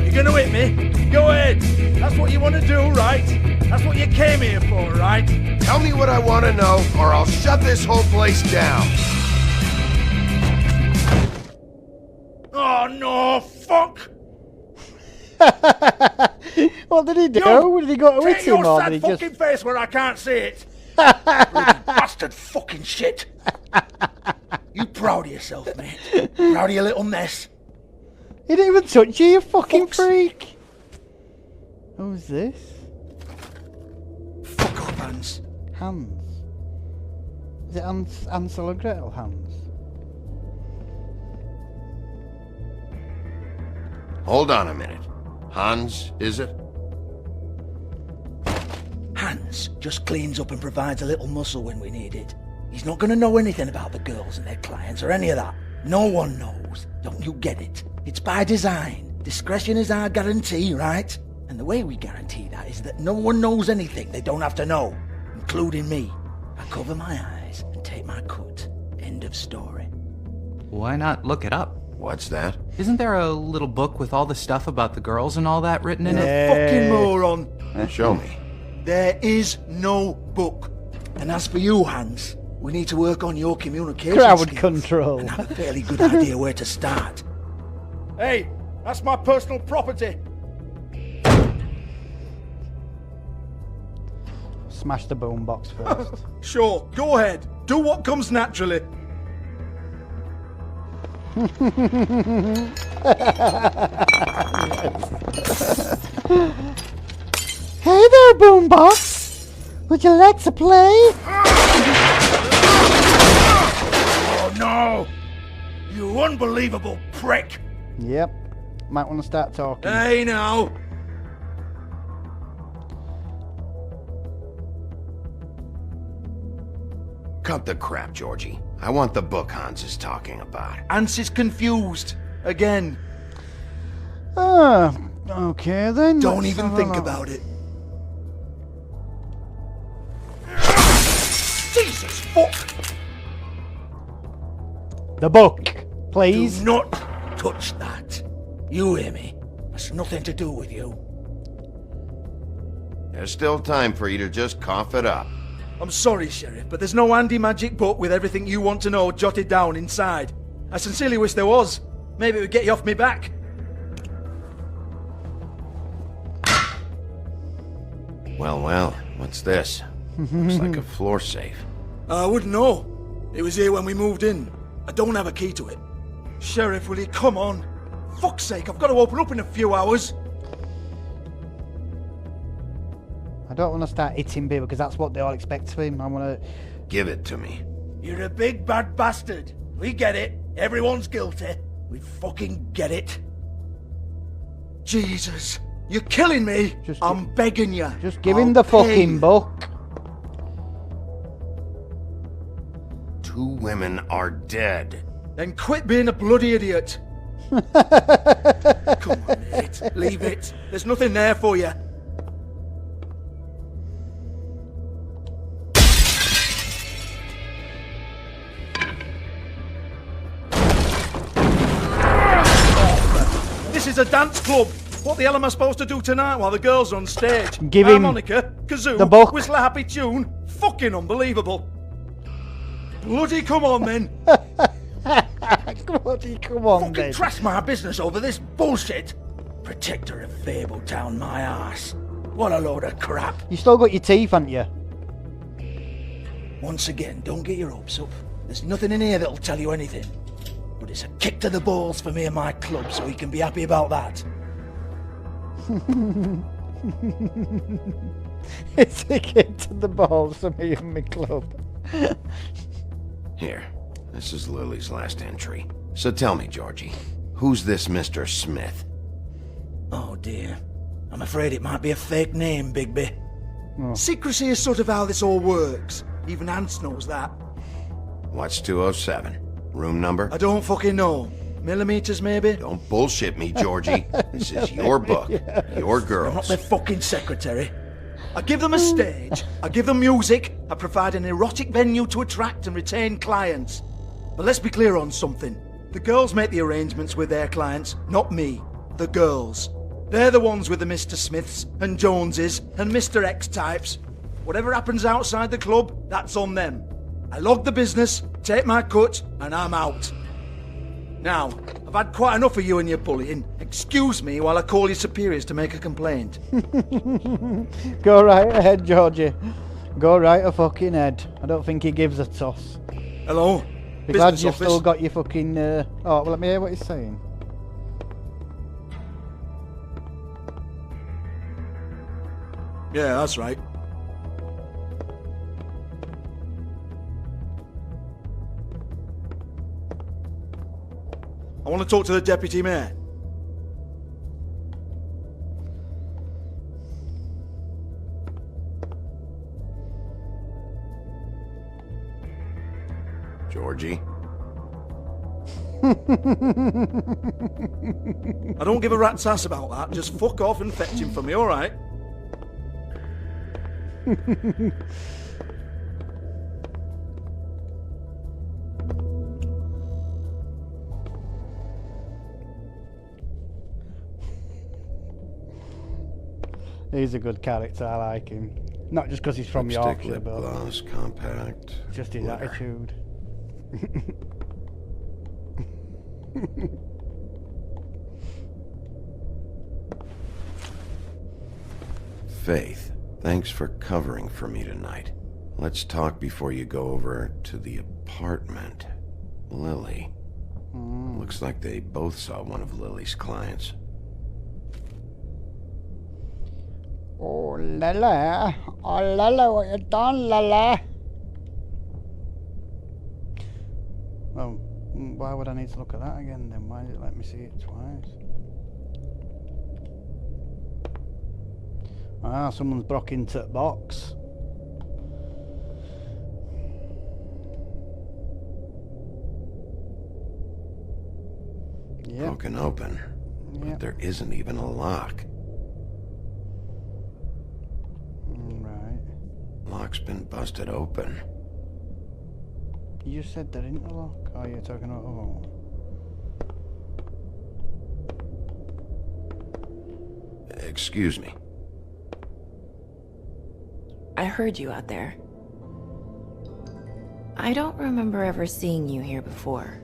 You're gonna hit me? Go ahead. That's what you want to do, right? That's what you came here for, right? Tell me what I want to know, or I'll shut this whole place down. Oh no, fuck! What did he do? Did he go to hit him, or did he Take your just... fucking face where I can't see it! Bloody bastard fucking shit! You proud of yourself, mate? Proud of your little mess? He didn't even touch you, you fucking freak! Who's this? Fuck off, Hans. Hans? Is it Ansel and Gretel Hans? Hold on a minute. Hans, is it? Hans just cleans up and provides a little muscle when we need it. He's not going to know anything about the girls and their clients or any of that. No one knows. Don't you get it? It's by design. Discretion is our guarantee, right? And the way we guarantee that is that no one knows anything they don't have to know, including me. I cover my eyes and take my cut. End of story. Why not look it up? What's that? Isn't there a little book with all the stuff about the girls and all that written in You're it? a fucking moron. Show me. There is no book. And as for you, Hans, we need to work on your communication Crowd skills control. and have a fairly good idea where to start. Hey, that's my personal property. Smash the boombox first. Sure, go ahead. Do what comes naturally. Hey there, Boombox. Would you like to play? Oh no! You unbelievable prick! Yep. Might want to start talking. Hey now! Cut the crap, Georgie. I want the book Hans is talking about. Hans is confused. Again. Okay then. Don't even think about it. Jesus fuck! The book, please. Do not touch that. You hear me? That's nothing to do with you. There's still time for you to just cough it up. I'm sorry, Sheriff, but there's no handy magic book with everything you want to know jotted down inside. I sincerely wish there was. Maybe it would get you off me back. Well, what's this? Looks like a floor safe. I wouldn't know. It was here when we moved in. I don't have a key to it. Sheriff, will you come on? Fuck's sake, I've got to open up in a few hours. I don't want to start hitting people because that's what they all expect of him. I want to... Give it to me. You're a big bad bastard. We get it. Everyone's guilty. We fucking get it. Jesus, you're killing me. I'm begging you. Just give him the fucking book. 2 women are dead. Then quit being a bloody idiot. Come on, mate. Leave it. There's nothing there for you. This is a dance club. What the hell am I supposed to do tonight while the girls are on stage? Give him harmonica, kazoo, the book. whistle a happy tune. Fucking unbelievable. Bloody come on, men. Bloody come on, fucking trash my business over this bullshit. Protector of Fabletown, my ass. What a load of crap. You still got your teeth, haven't you? Once again, don't get your hopes up. There's nothing in here that'll tell you anything. But it's a kick to the balls for me and my club, so we can be happy about that. It's a kick to the balls for me and my club. Here, this is Lily's last entry. So tell me, Georgie, who's this Mr. Smith? Oh dear. I'm afraid it might be a fake name, Bigby. Oh. Secrecy is sort of how this all works. Even Hans knows that. What's 207? Room number? I don't fucking know. Millimeters, maybe? Don't bullshit me, Georgie. This is your book. Your girls. I'm not their fucking secretary. I give them a stage, I give them music, I provide an erotic venue to attract and retain clients. But let's be clear on something. The girls make the arrangements with their clients, not me. The girls. They're the ones with the Mr. Smiths and Joneses and Mr. X types. Whatever happens outside the club, that's on them. I log the business, take my cut, and I'm out. Now, I've had quite enough of you and your bullying. Excuse me while I call your superiors to make a complaint. Go right ahead, Georgie. Go right a fucking head. I don't think he gives a toss. Hello? Be glad Business you've office? still got your fucking... Oh, well, let me hear what he's saying. Yeah, that's right. I want to talk to the deputy mayor. Georgie? I don't give a rat's ass about that. Just fuck off and fetch him for me, alright? He's a good character, I like him. Not just because he's from Lipstick, Yorkshire, lip but gloss, compact. just his glitter. attitude. Faith, thanks for covering for me tonight. Let's talk before you go over to the apartment. Lily. Looks like they both saw one of Lily's clients. Oh, Lily. Oh, Lily, what you done, Lily? Well, why would I need to look at that again then? Why did it let me see it twice? Ah, someone's broke into the box. Yep. Broken open. But there isn't even a lock. Right. Lock's been busted open. You said there isn't a lock. Oh, you're talking about... Oh. Excuse me. I heard you out there. I don't remember ever seeing you here before.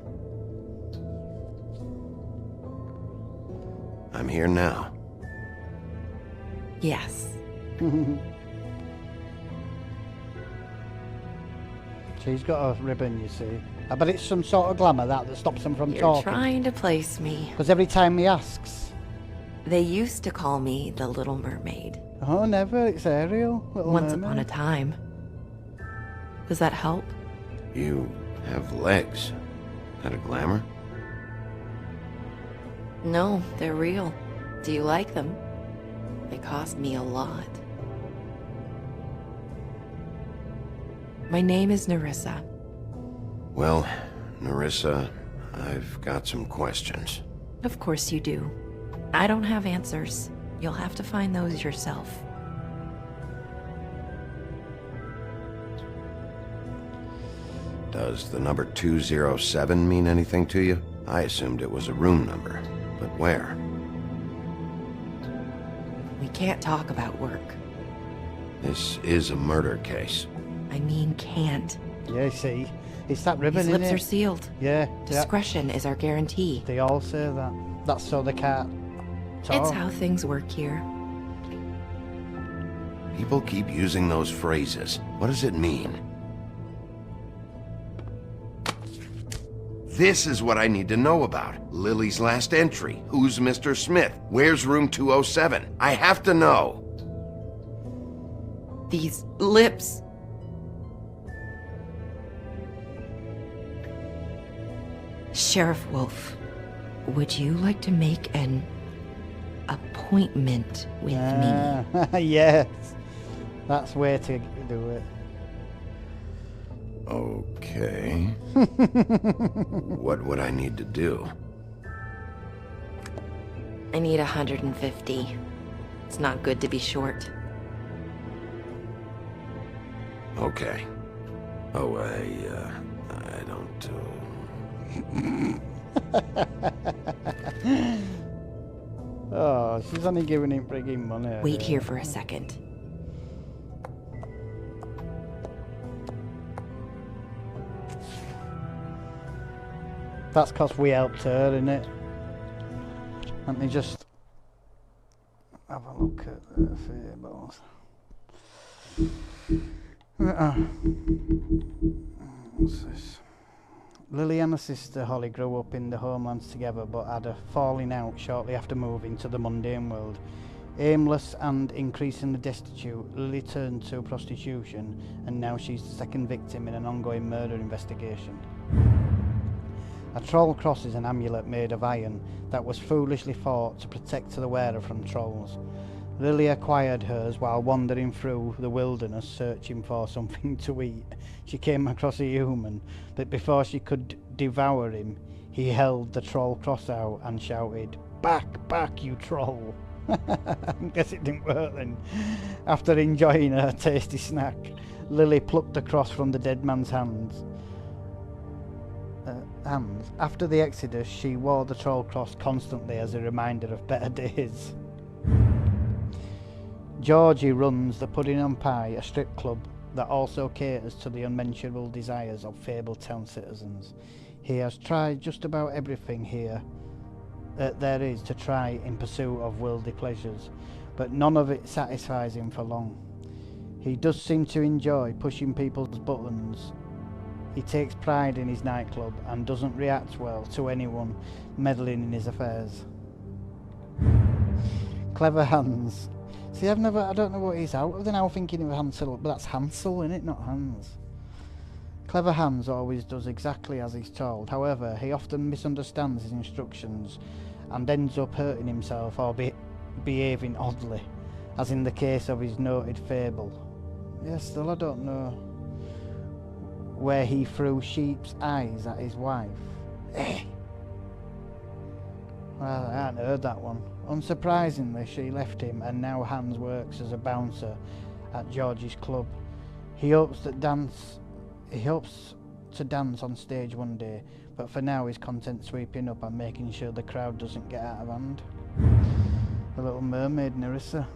I'm here now. Yes. She's got a ribbon, you see. I bet it's some sort of glamour that stops them from You're talking. trying to place me. Because every time he asks... They used to call me the Little Mermaid. Oh, never. It's Ariel. Once upon a time. Does that help? You have legs. That a glamour? No, they're real. Do you like them? They cost me a lot. My name is Nerissa. Well, Nerissa, I've got some questions. Of course you do. I don't have answers. You'll have to find those yourself. Does the number 207 mean anything to you? I assumed it was a room number, but where? We can't talk about work. This is a murder case. I mean can't. Yeah, see? It's that ribbon, These lips innit? are sealed. Yeah. Discretion is our guarantee. They all say that. That's so they can't talk. It's how things work here. People keep using those phrases. What does it mean? This is what I need to know about. Lily's last entry. Who's Mr. Smith? Where's room 207? I have to know. These lips. Sheriff Wolf, would you like to make an appointment with me? Yes. That's where to do it. Okay. What would I need to do? I need 150. It's not good to be short. Okay. Oh, I don't, Oh, she's only giving him frigging money. Wait here for a second. That's because we helped her, innit? Let me just have a look at the fables. What's this? Lily and her sister Holly grew up in the homelands together but had a falling out shortly after moving to the mundane world. Aimless and increasingly destitute, Lily turned to prostitution and now she's the second victim in an ongoing murder investigation. A troll cross is an amulet made of iron that was foolishly thought to protect the wearer from trolls. Lily acquired hers while wandering through the wilderness searching for something to eat. She came across a human, but before she could devour him, he held the troll cross out and shouted, "Back, back, you troll!" I guess it didn't work then. After enjoying her tasty snack, Lily plucked the cross from the dead man's hands. After the exodus, she wore the troll cross constantly as a reminder of better days. Georgie runs the Pudding and Pie, a strip club that also caters to the unmentionable desires of Fabletown citizens. He has tried just about everything here there is to try in pursuit of worldly pleasures, but none of it satisfies him for long. He does seem to enjoy pushing people's buttons He takes pride in his nightclub and doesn't react well to anyone meddling in his affairs. Clever Hans. See, I don't know what he's out of. They're now thinking of Hansel, but that's Hansel, innit? Not Hans. Clever Hans always does exactly as he's told. However, he often misunderstands his instructions and ends up hurting himself or behaving oddly, as in the case of his noted fable. Yes, still I don't know where he threw sheep's eyes at his wife. Well, I hadn't heard that one. Unsurprisingly, she left him, and now Hans works as a bouncer at George's club. He hopes to dance on stage one day, but for now he's content sweeping up and making sure the crowd doesn't get out of hand. The Little Mermaid, Nerissa.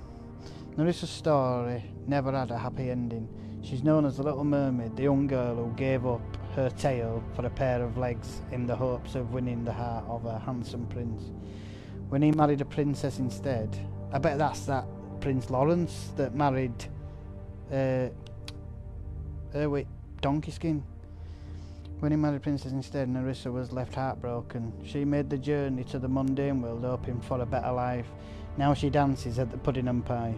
Nerissa's story never had a happy ending. She's known as the Little Mermaid, the young girl who gave up her tail for a pair of legs in the hopes of winning the heart of a handsome prince. When he married a princess instead, I bet that's that Prince Lawrence that married with Donkey Skin. When he married Princess instead, Nerissa was left heartbroken. She made the journey to the mundane world hoping for a better life. Now she dances at the pudding and pie,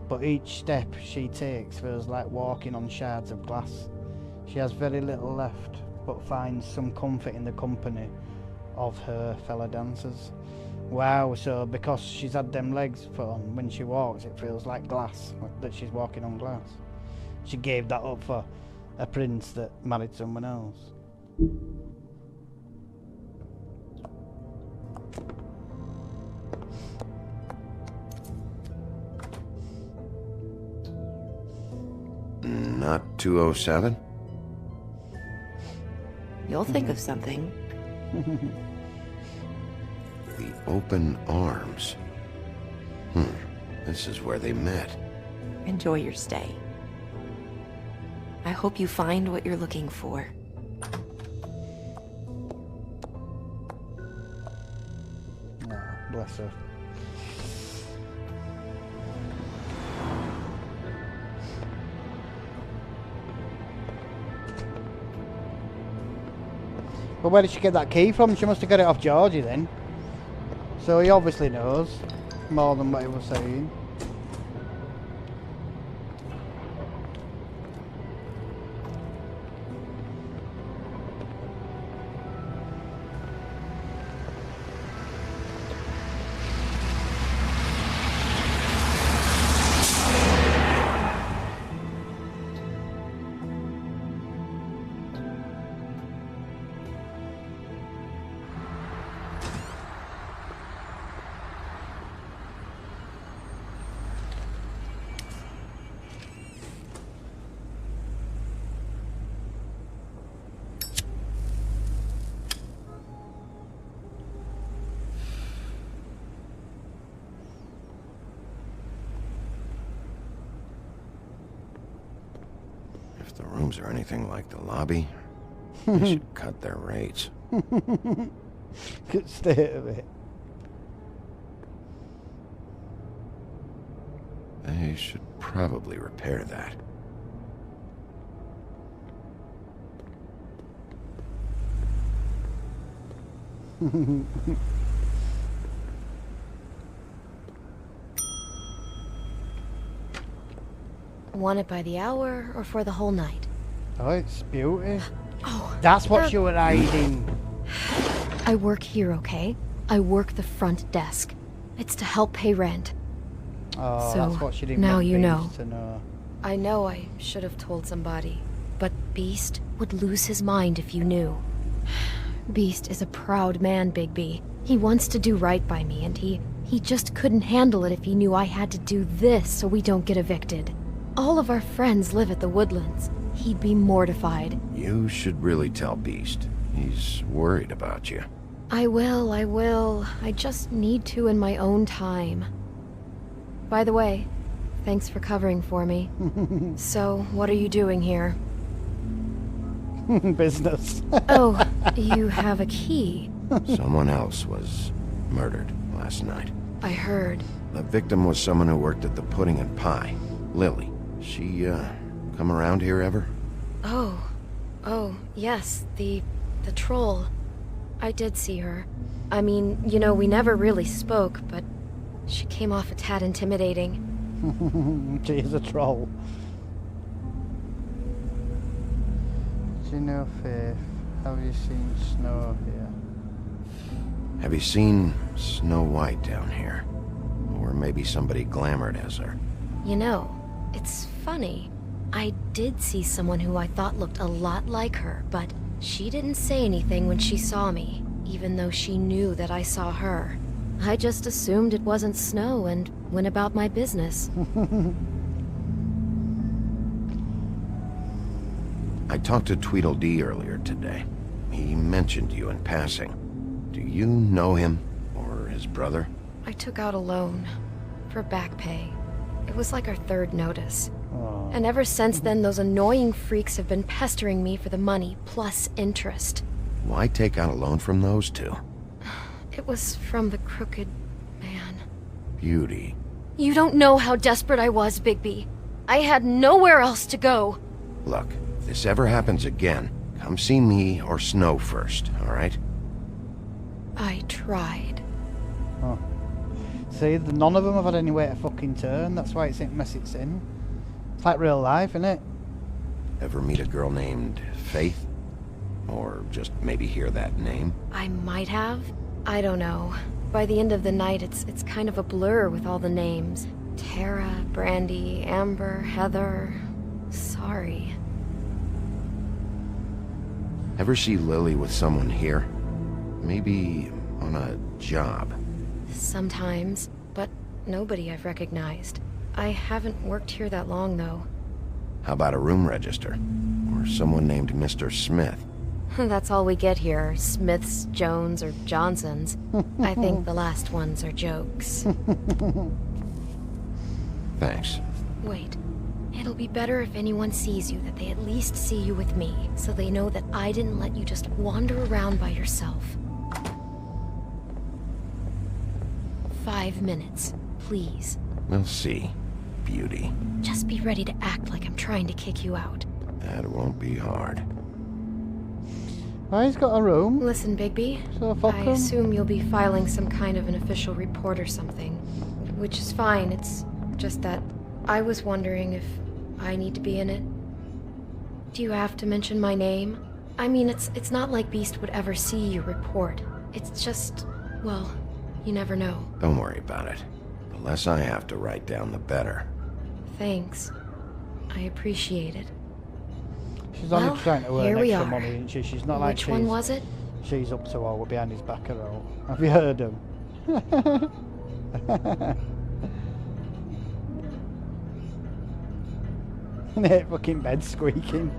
but each step she takes feels like walking on shards of glass. She has very little left, but finds some comfort in the company of her fellow dancers. Wow, so because she's had them legs put on, when she walks it feels like glass, that she's walking on glass. She gave that up for a prince that married someone else. Not 207? You'll think of something. The open arms. This is where they met. Enjoy your stay. I hope you find what you're looking for. Oh, bless her. But where did she get that key from? She must have got it off Georgie then. So he obviously knows more than what he was saying. If the rooms are anything like the lobby, they should cut their rates. Good state of it. They should probably repair that. Want it by the hour or for the whole night? Oh, it's beauty. Oh, that's what you were hiding. I work here, okay? I work the front desk. It's to help pay rent. Oh, so that's what she didn't now want you know. Beast to know. I know I should have told somebody, but Beast would lose his mind if you knew. Beast is a proud man, Bigby. He wants to do right by me, and he just couldn't handle it if he knew I had to do this so we don't get evicted. All of our friends live at the Woodlands. He'd be mortified. You should really tell Beast. He's worried about you. I will. I just need to in my own time. By the way, thanks for covering for me. So, what are you doing here? Business. Oh, you have a key. Someone else was murdered last night. I heard. The victim was someone who worked at the Pudding and Pie. Lily. She, come around here ever? Oh. Oh, yes, the troll. I did see her. I mean, you know, we never really spoke, but she came off a tad intimidating. She is a troll. Do you know, Faith, have you seen Snow here? Have you seen Snow White down here? Or maybe somebody glamored as her? You know, it's funny. I did see someone who I thought looked a lot like her, but she didn't say anything when she saw me, even though she knew that I saw her. I just assumed it wasn't Snow and went about my business. I talked to Tweedledee earlier today. He mentioned you in passing. Do you know him, or his brother? I took out a loan for back pay. It was like our third notice. And ever since then, those annoying freaks have been pestering me for the money, plus interest. Why take out a loan from those two? It was from the crooked man. Beauty. You don't know how desperate I was, Bigby. I had nowhere else to go. Look, if this ever happens again, come see me or Snow first, alright? I tried. Oh. See, none of them have had anywhere to fucking turn. That's why it's in mess it's in. It's like real life, isn't it? Ever meet a girl named Faith? Or just maybe hear that name? I might have. I don't know. By the end of the night, it's kind of a blur with all the names. Tara, Brandy, Amber, Heather. Sorry. Ever see Lily with someone here? Maybe on a job? Sometimes, but nobody I've recognized. I haven't worked here that long, though. How about a room register? Or someone named Mr. Smith? That's all we get here. Smiths, Jones, or Johnsons. I think the last ones are jokes. Thanks. Wait. It'll be better if anyone sees you that they at least see you with me, so they know that I didn't let you just wander around by yourself. 5 minutes, please. We'll see, Beauty. Just be ready to act like I'm trying to kick you out. That won't be hard. Oh, he's got a room. Listen, Bigby. So fuck I him. assume you'll be filing some kind of an official report or something. Which is fine, it's just that I was wondering if I need to be in it. Do you have to mention my name? I mean, it's not like Beast would ever see your report. It's just, well, you never know. Don't worry about it. The less I have to write down, the better. Thanks. I appreciate it. She's only Well, trying to here earn we extra are. money, isn't she? She's not like Which one was it? She's up to all. We're behind his back at all. Have you heard him? That fucking bed squeaking.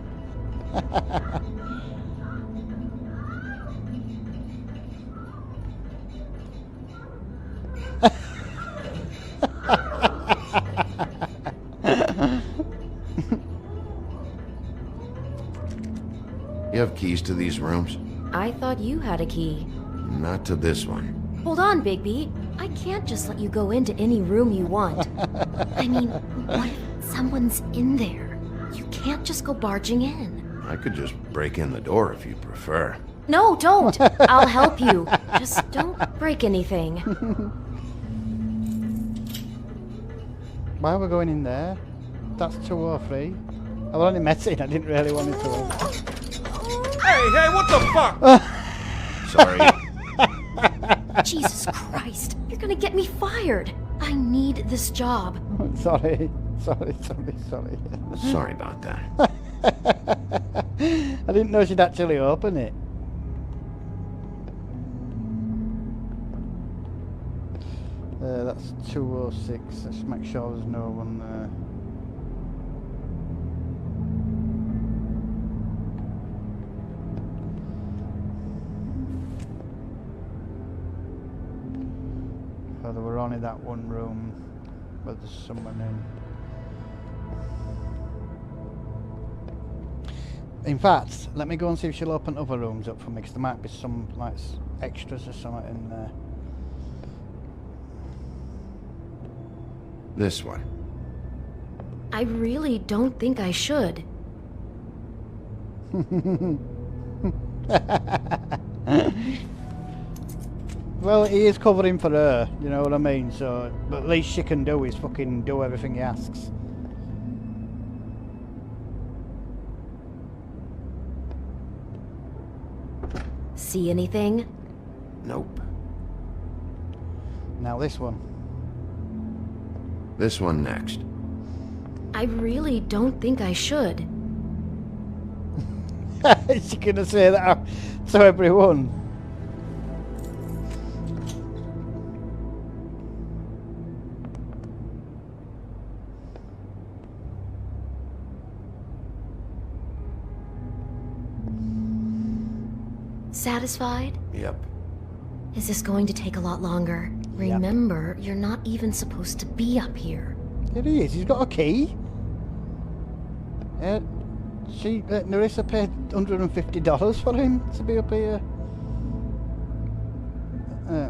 You have keys to these rooms? I thought you had a key. Not to this one. Hold on, Bigby. I can't just let you go into any room you want. I mean, what if someone's in there? You can't just go barging in. I could just break in the door if you prefer. No, don't! I'll help you. Just don't break anything. Why are we going in there? That's 203. I've only met it. I didn't really want it to win. Hey, what the fuck? Sorry. Jesus Christ, you're gonna get me fired. I need this job. Sorry. Sorry about that. I didn't know she'd actually open it. That's 206. Let's make sure there's no one there. Oh, there were only that one room where there's someone in. In fact, let me go and see if she'll open other rooms up for me, because there might be some like extras or something in there. This one. I really don't think I should. Well, he is covering for her, you know what I mean? So, but at least she can do is fucking do everything he asks. See anything? Nope. Now this one. This one next. I really don't think I should. Is she gonna say that to everyone? Satisfied? Yep. Is this going to take a lot longer? Remember, you're not even supposed to be up here. It is. He's got a key. Nerissa paid $150 for him to be up here.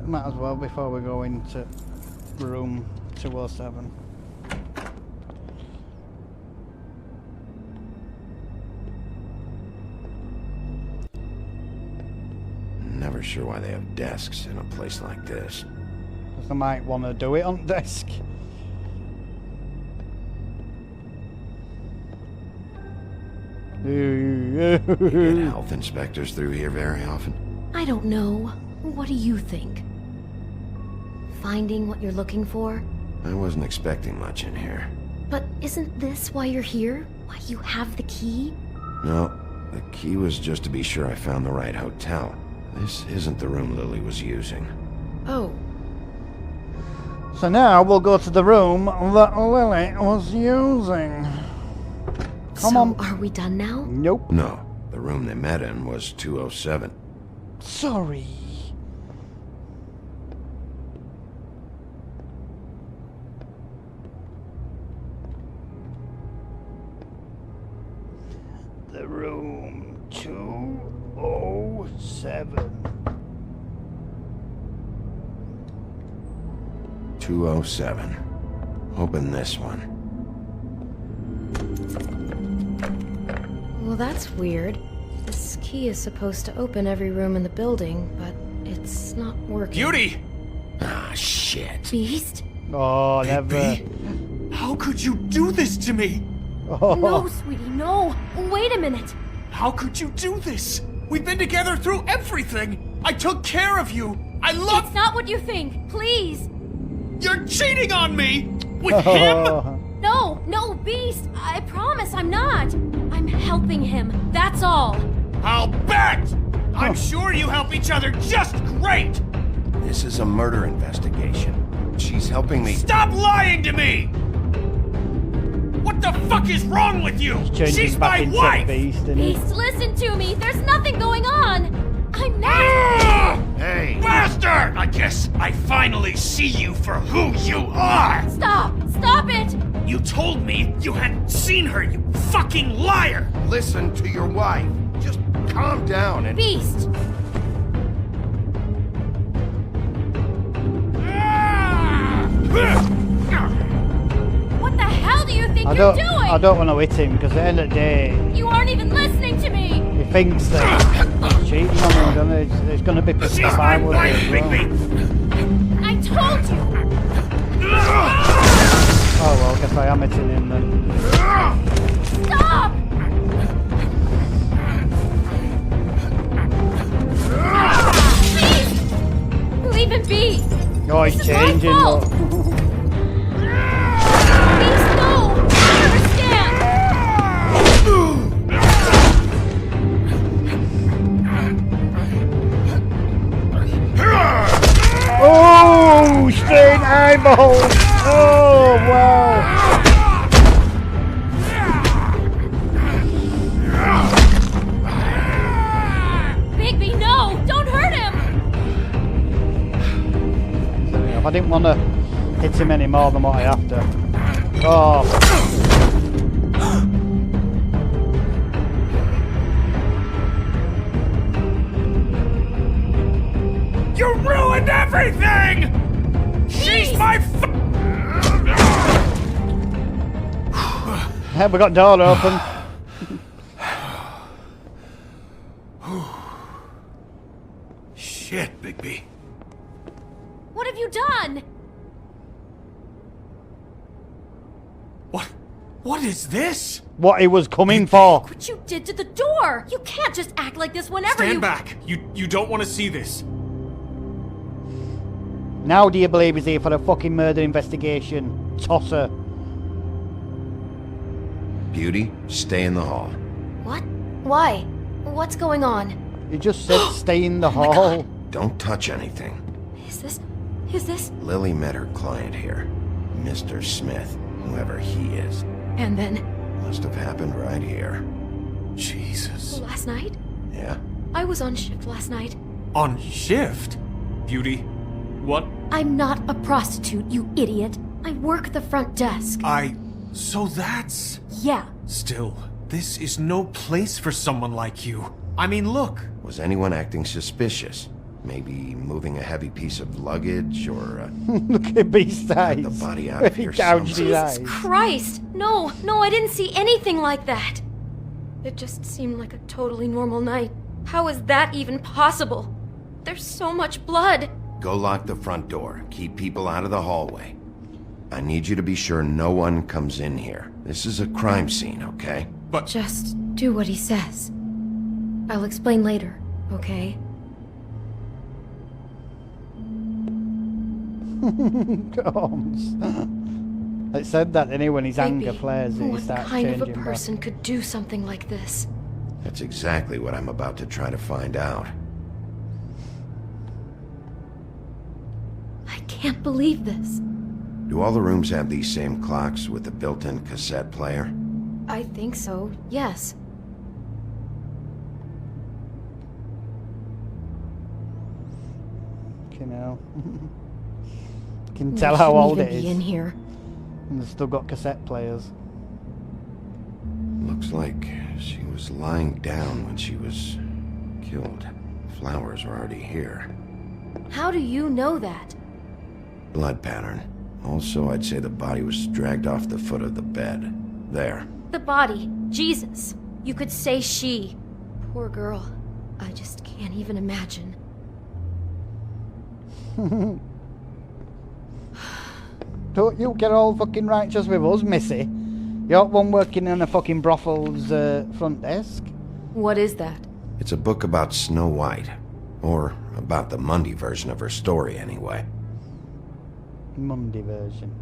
Might as well before we go into room 207. Never sure why they have desks in a place like this. Because they might want to do it on desk. You get health inspectors through here very often? I don't know. What do you think? Finding what you're looking for? I wasn't expecting much in here. But isn't this why you're here? Why you have the key? No, the key was just to be sure I found the right hotel. This isn't the room Lily was using. Oh. So now we'll go to the room that Lily was using. Come on. Are we done now? Nope. No, the room they met in was 207. Sorry. The room 207. 207. Open this one. Well, that's weird. This key is supposed to open every room in the building, but it's not working. Beauty! Ah, shit. Beast? Oh, never. How could you do this to me? Oh. No, sweetie, no. Wait a minute. How could you do this? We've been together through everything. I took care of you. I love... It's not what you think. Please. You're cheating on me! With him? No, Beast. I promise I'm not. I'm helping him. That's all. I'll bet! I'm sure you help each other just great! This is a murder investigation. She's helping me... Stop lying to me! What the fuck is wrong with you? She's my wife! Beast, listen to me. There's nothing going on. I'm not... Hey! Bastard! I guess I finally see you for who you are! Stop it! You told me you hadn't seen her, you fucking liar! Listen to your wife. Just calm down and... Beast! What the hell do you think you're doing? I don't want to hit him because at the end of the day, You aren't even listening to me! he thinks that he's cheating on him, doesn't he? There's going to be pissed off I would be as well. I told you! Oh well, guess I am hitting him then. Stop! Please! Leave him be! Oh, he's This is my changing. fault. Look. Please, no! I understand! Oh, straight eyeballs! Oh, wow! Bigby, no! Don't hurt him! If I didn't want to hit him any more than what I have to. Oh. You ruined everything! She's my Yeah, we got door open. What is this? What he was coming for. What you did to the door! You can't just act like this whenever Stand back! You don't want to see this. Now do you believe he's here for a fucking murder investigation? Tosser. Beauty, stay in the hall. What? Why? What's going on? He just said stay in the hall. Don't touch anything. Is this? Lily met her client here, Mr. Smith, whoever he is. And then? Must have happened right here. Jesus. Last night? Yeah? I was on shift last night. On shift? Beauty, what? I'm not a prostitute, you idiot. I work the front desk. So that's... Yeah. Still, this is no place for someone like you. I mean, look. Was anyone acting suspicious? Maybe moving a heavy piece of luggage or... Look at Beast's eyes. The body out of here Jesus Christ! No, I didn't see anything like that. It just seemed like a totally normal night. How is that even possible? There's so much blood. Go lock the front door. Keep people out of the hallway. I need you to be sure no one comes in here. This is a crime scene, okay? But... Just do what he says. I'll explain later, okay? It said that anyway, when his anger flares, he What starts kind of changing a person could do something like this? That's exactly what I'm about to try to find out. I can't believe this. Do all the rooms have these same clocks with the built-in cassette player? I think so, yes. You know. Can tell how old it is. In here. And they've still got cassette players. Looks like she was lying down when she was killed. Flowers were already here. How do you know that? Blood pattern. Also, I'd say the body was dragged off the foot of the bed. There. The body. Jesus. You could say she. Poor girl. I just can't even imagine. Don't you get all fucking righteous with us, Missy. You're one working in a fucking brothel's front desk. What is that? It's a book about Snow White. Or about the Monday version of her story, anyway. Monday version.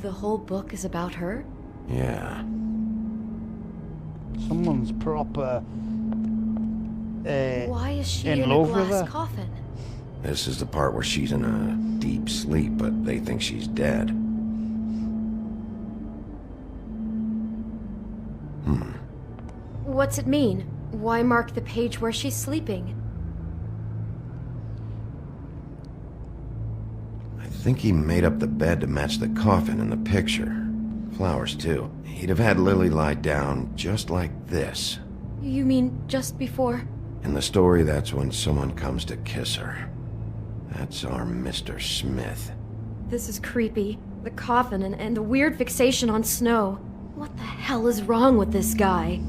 The whole book is about her? Yeah. Someone's proper... Why is she in in a love with glass her? coffin? This is the part where she's in a deep sleep, but they think she's dead. What's it mean? Why mark the page where she's sleeping? I think he made up the bed to match the coffin in the picture. Flowers, too. He'd have had Lily lie down just like this. You mean just before? In the story, that's when someone comes to kiss her. That's our Mr. Smith. This is creepy. The coffin and the weird fixation on snow. What the hell is wrong with this guy?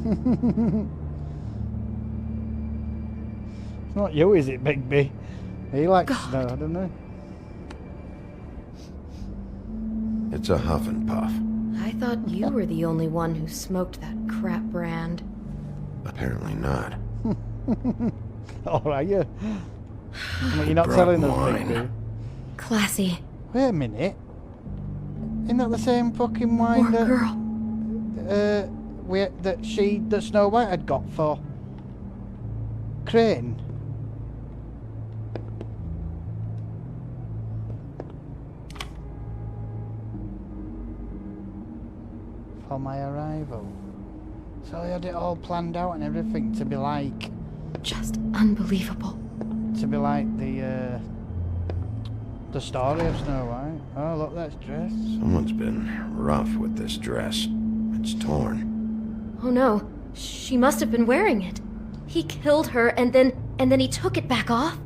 It's not you, is it, Bigby? He likes snow, doesn't he? It's a huff and puff. I thought you were the only one who smoked that crap brand. Apparently not. Oh, are you? You're not Brought telling us, wine. Bigby. Classy. Wait a minute. Isn't that the same fucking wine Poor girl. that Snow White had got for Crane? For my arrival. So he had it all planned out and everything to be like... Just unbelievable. To be like the story of Snow White. Oh, look, that's dress. Someone's been rough with this dress. It's torn. Oh no, she must have been wearing it. He killed her and then he took it back off?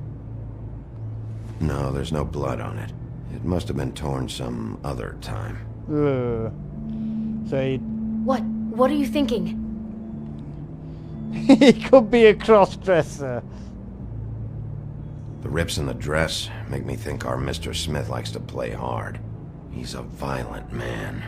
No, there's no blood on it. It must have been torn some other time. So he... What are you thinking? He could be a cross-dresser. The rips in the dress make me think our Mr. Smith likes to play hard. He's a violent man.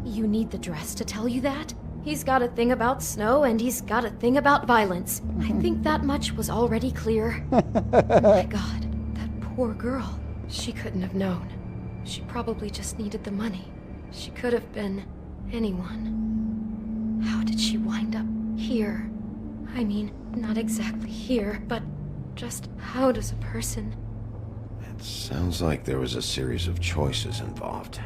You need the dress to tell you that? He's got a thing about snow, and he's got a thing about violence. I think that much was already clear. My God, that poor girl. She couldn't have known. She probably just needed the money. She could have been anyone. How did she wind up here? I mean, not exactly here, but just how does a person... It sounds like there was a series of choices involved.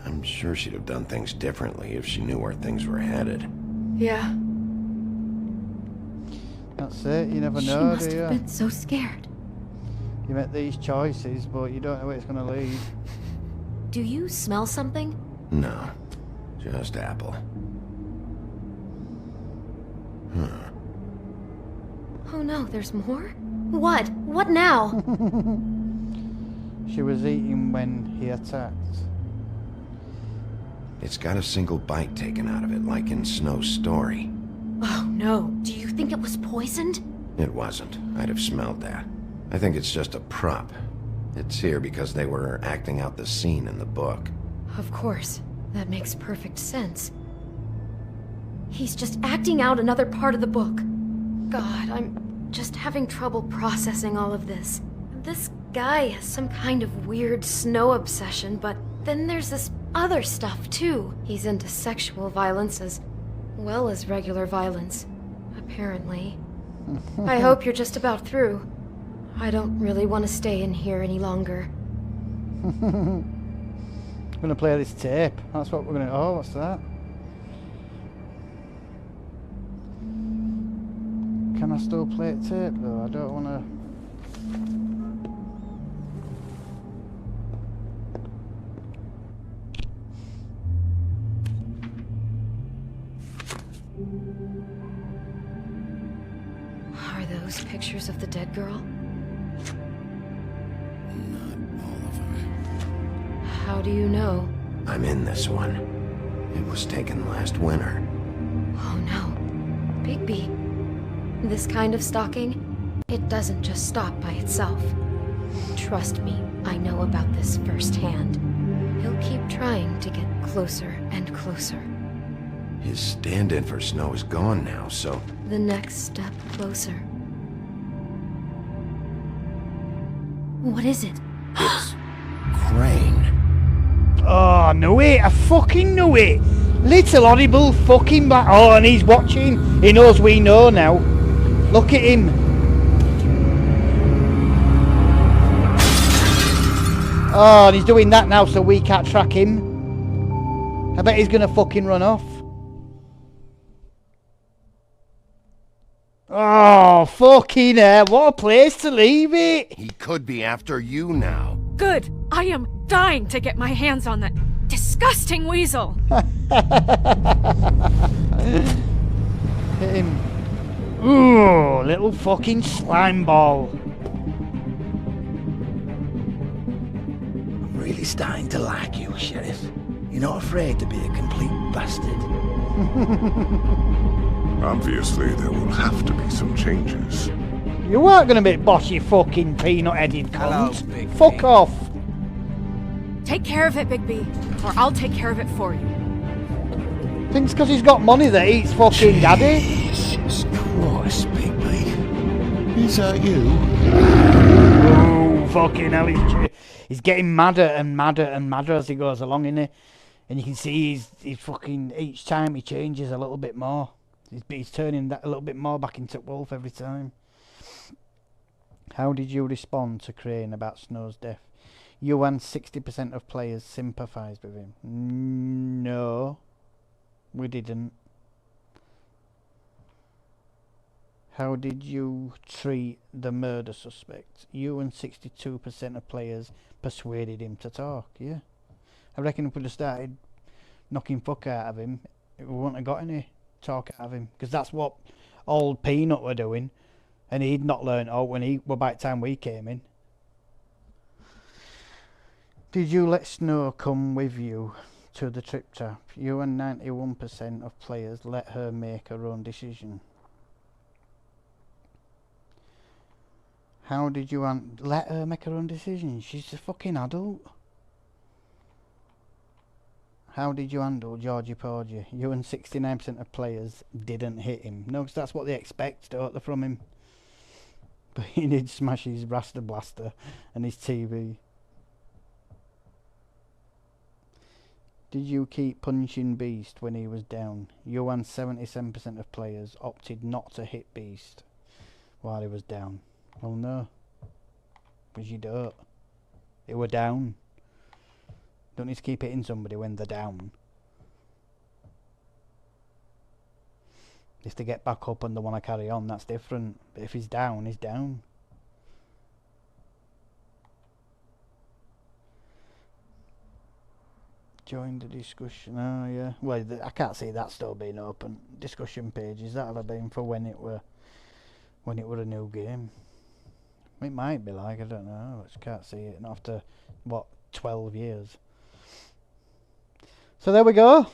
I'm sure she'd have done things differently if she knew where things were headed. Yeah. That's it, you never She know, must do you? have been so scared. You make these choices, but you don't know where it's going to lead. Do you smell something? No, just apple. Huh. Oh no, there's more? What? What now? She was eating when he attacked. It's got a single bite taken out of it, like in Snow's story. Oh no, do you think it was poisoned? It wasn't. I'd have smelled that. I think it's just a prop. It's here because they were acting out the scene in the book. Of course. That makes perfect sense. He's just acting out another part of the book. God, I'm just having trouble processing all of this. This guy has some kind of weird snow obsession, but then there's this other stuff too. He's into sexual violence as well as regular violence, apparently. I hope you're just about through. I don't really want to stay in here any longer. I'm going to play this tape. That's what we're going to... Oh, what's that? Can I still play tape though? I don't want to... Are those pictures of the dead girl? How do you know? I'm in this one. It was taken last winter. Oh no. Bigby. This kind of stalking, it doesn't just stop by itself. Trust me, I know about this firsthand. He'll keep trying to get closer and closer. His stand-in for Snow is gone now, so... The next step closer. What is it? It's... Crane. Oh, knew it! I fucking knew it! Little horrible fucking oh, and he's watching. He knows we know now. Look at him. Oh, and he's doing that now so we can't track him. I bet he's gonna fucking run off. Oh, fucking hell. What a place to leave it. He could be after you now. Good. I am dying to get my hands on that disgusting weasel. Hit him. Ooh, little fucking slime ball. I'm really starting to like you, Sheriff. You're not afraid to be a complete bastard. Obviously, there will have to be some changes. You weren't gonna be boss, you fucking peanut-headed cunt. Hello, Fuck off. Take care of it, Bigby, or I'll take care of it for you. Thinks because he's got money that eats fucking daddy. Jesus Christ, Bigby. Is that you? Oh, fucking hell. He's getting madder and madder and madder as he goes along, innit? And you can see he's fucking... Each time he changes a little bit more. He's turning that a little bit more back into Wolf every time. How did you respond to Crane about Snow's death? You and 60% of players sympathised with him. No, we didn't. How did you treat the murder suspect? You and 62% of players persuaded him to talk, yeah. I reckon if we'd have started knocking fuck out of him, we wouldn't have got any talk out of him. Because that's what old Peanut were doing. And he'd not learned out by the time we came in. Did you let Snow come with you to the trip trap? You and 91% of players let her make her own decision. How did you let her make her own decision? She's a fucking adult. How did you handle Georgie Porgy? You and 69% of players didn't hit him. No, 'cause that's what they expect, don't they, from him. But he did smash his Raster Blaster and his TV. Did you keep punching Beast when he was down? You and 77% of players opted not to hit Beast while he was down. Well, no. Because you don't. They were down. Don't need to keep hitting somebody when they're down. If they get back up and they want to carry on, that's different. But if he's down, he's down. Join the discussion. Oh yeah. Well, I can't see that still being open. Discussion pages. That'll have been for when it were a new game. It might be like, I don't know. I just can't see it. Not after what, 12 years. So there we go.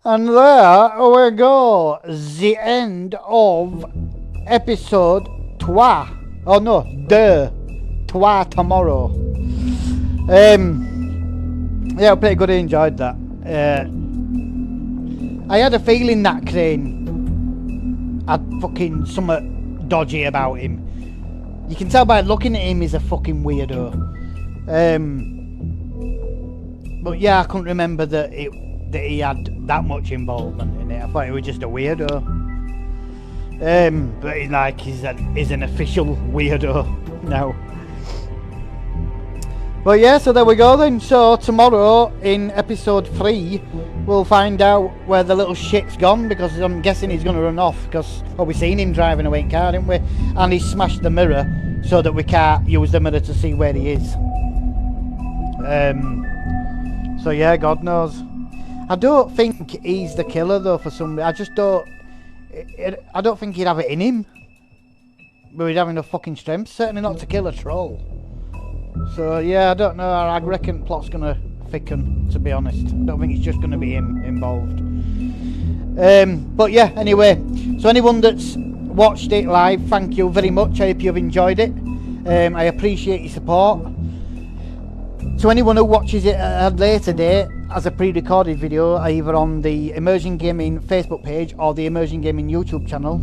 And there we go, the end of episode 2. Oh no, de 2 tomorrow. Yeah, pretty good, I enjoyed that. I had a feeling that Crane had fucking something dodgy about him. You can tell by looking at him he's a fucking weirdo. But yeah, I couldn't remember that he had that much involvement in it. I thought he was just a weirdo. But he's an official weirdo now. But yeah, so there we go then. So tomorrow in episode 3 we'll find out where the little shit's gone, because I'm guessing he's going to run off, because we've seen him driving away in car, didn't we? And he smashed the mirror so that we can't use the mirror to see where he is. So yeah, God knows. I don't think he's the killer though. For some, I just don't. I don't think he'd have it in him. But he'd have enough fucking strength. Certainly not to kill a troll. So yeah, I don't know. I reckon plot's gonna thicken. To be honest, I don't think it's just gonna be him involved. But yeah, anyway. So anyone that's watched it live, thank you very much. I hope you've enjoyed it. I appreciate your support. To anyone who watches it at a later date as a pre-recorded video, either on the Immersion Gaming Facebook page or the Immersion Gaming YouTube channel,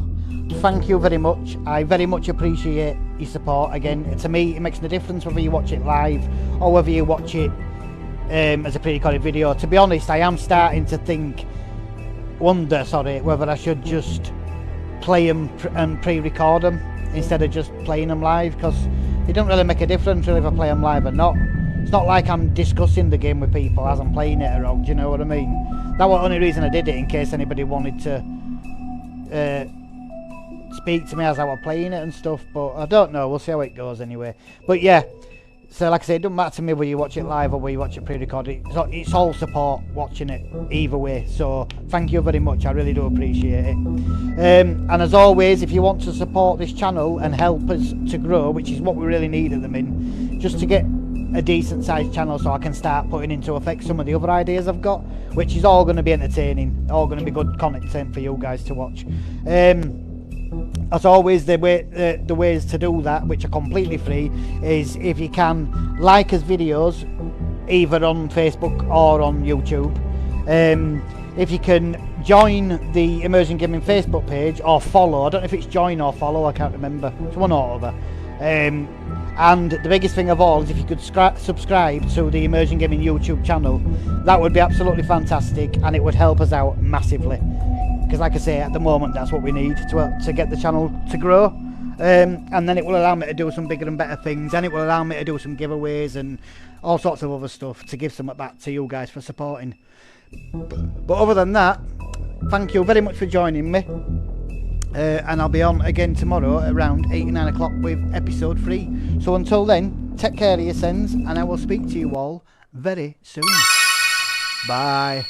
thank you very much. I very much appreciate your support. Again, to me, it makes no difference whether you watch it live or whether you watch it as a pre-recorded video. To be honest, I am starting to wonder whether I should just play them and pre-record them instead of just playing them live, because it don't really make a difference really if I play them live or not. It's not like I'm discussing the game with people as I'm playing it around, do you know what I mean? That was the only reason I did it, in case anybody wanted to speak to me as I was playing it and stuff, but I don't know, we'll see how it goes anyway. But yeah, so like I say, it doesn't matter to me whether you watch it live or whether you watch it pre-recorded. It's all support watching it either way, so thank you very much, I really do appreciate it. And as always, if you want to support this channel and help us to grow, which is what we really need at the minute, just to get a decent sized channel so I can start putting into effect some of the other ideas I've got, which is all going to be entertaining, all going to be good content for you guys to watch. As always, the ways to do that, which are completely free, is if you can like us videos either on Facebook or on YouTube. If you can join the Immersion Gaming Facebook page or follow, I don't know if it's join or follow, I can't remember, it's one or other. And the biggest thing of all is if you could subscribe to the Immersion Gaming YouTube channel, that would be absolutely fantastic, and it would help us out massively. Because like I say, at the moment that's what we need to get the channel to grow, and then it will allow me to do some bigger and better things, and it will allow me to do some giveaways and all sorts of other stuff to give something back to you guys for supporting. But other than that, thank you very much for joining me, and I'll be on again tomorrow around 8 or 9 o'clock with episode 3. So until then, take care of yourselves, and I will speak to you all very soon. Bye.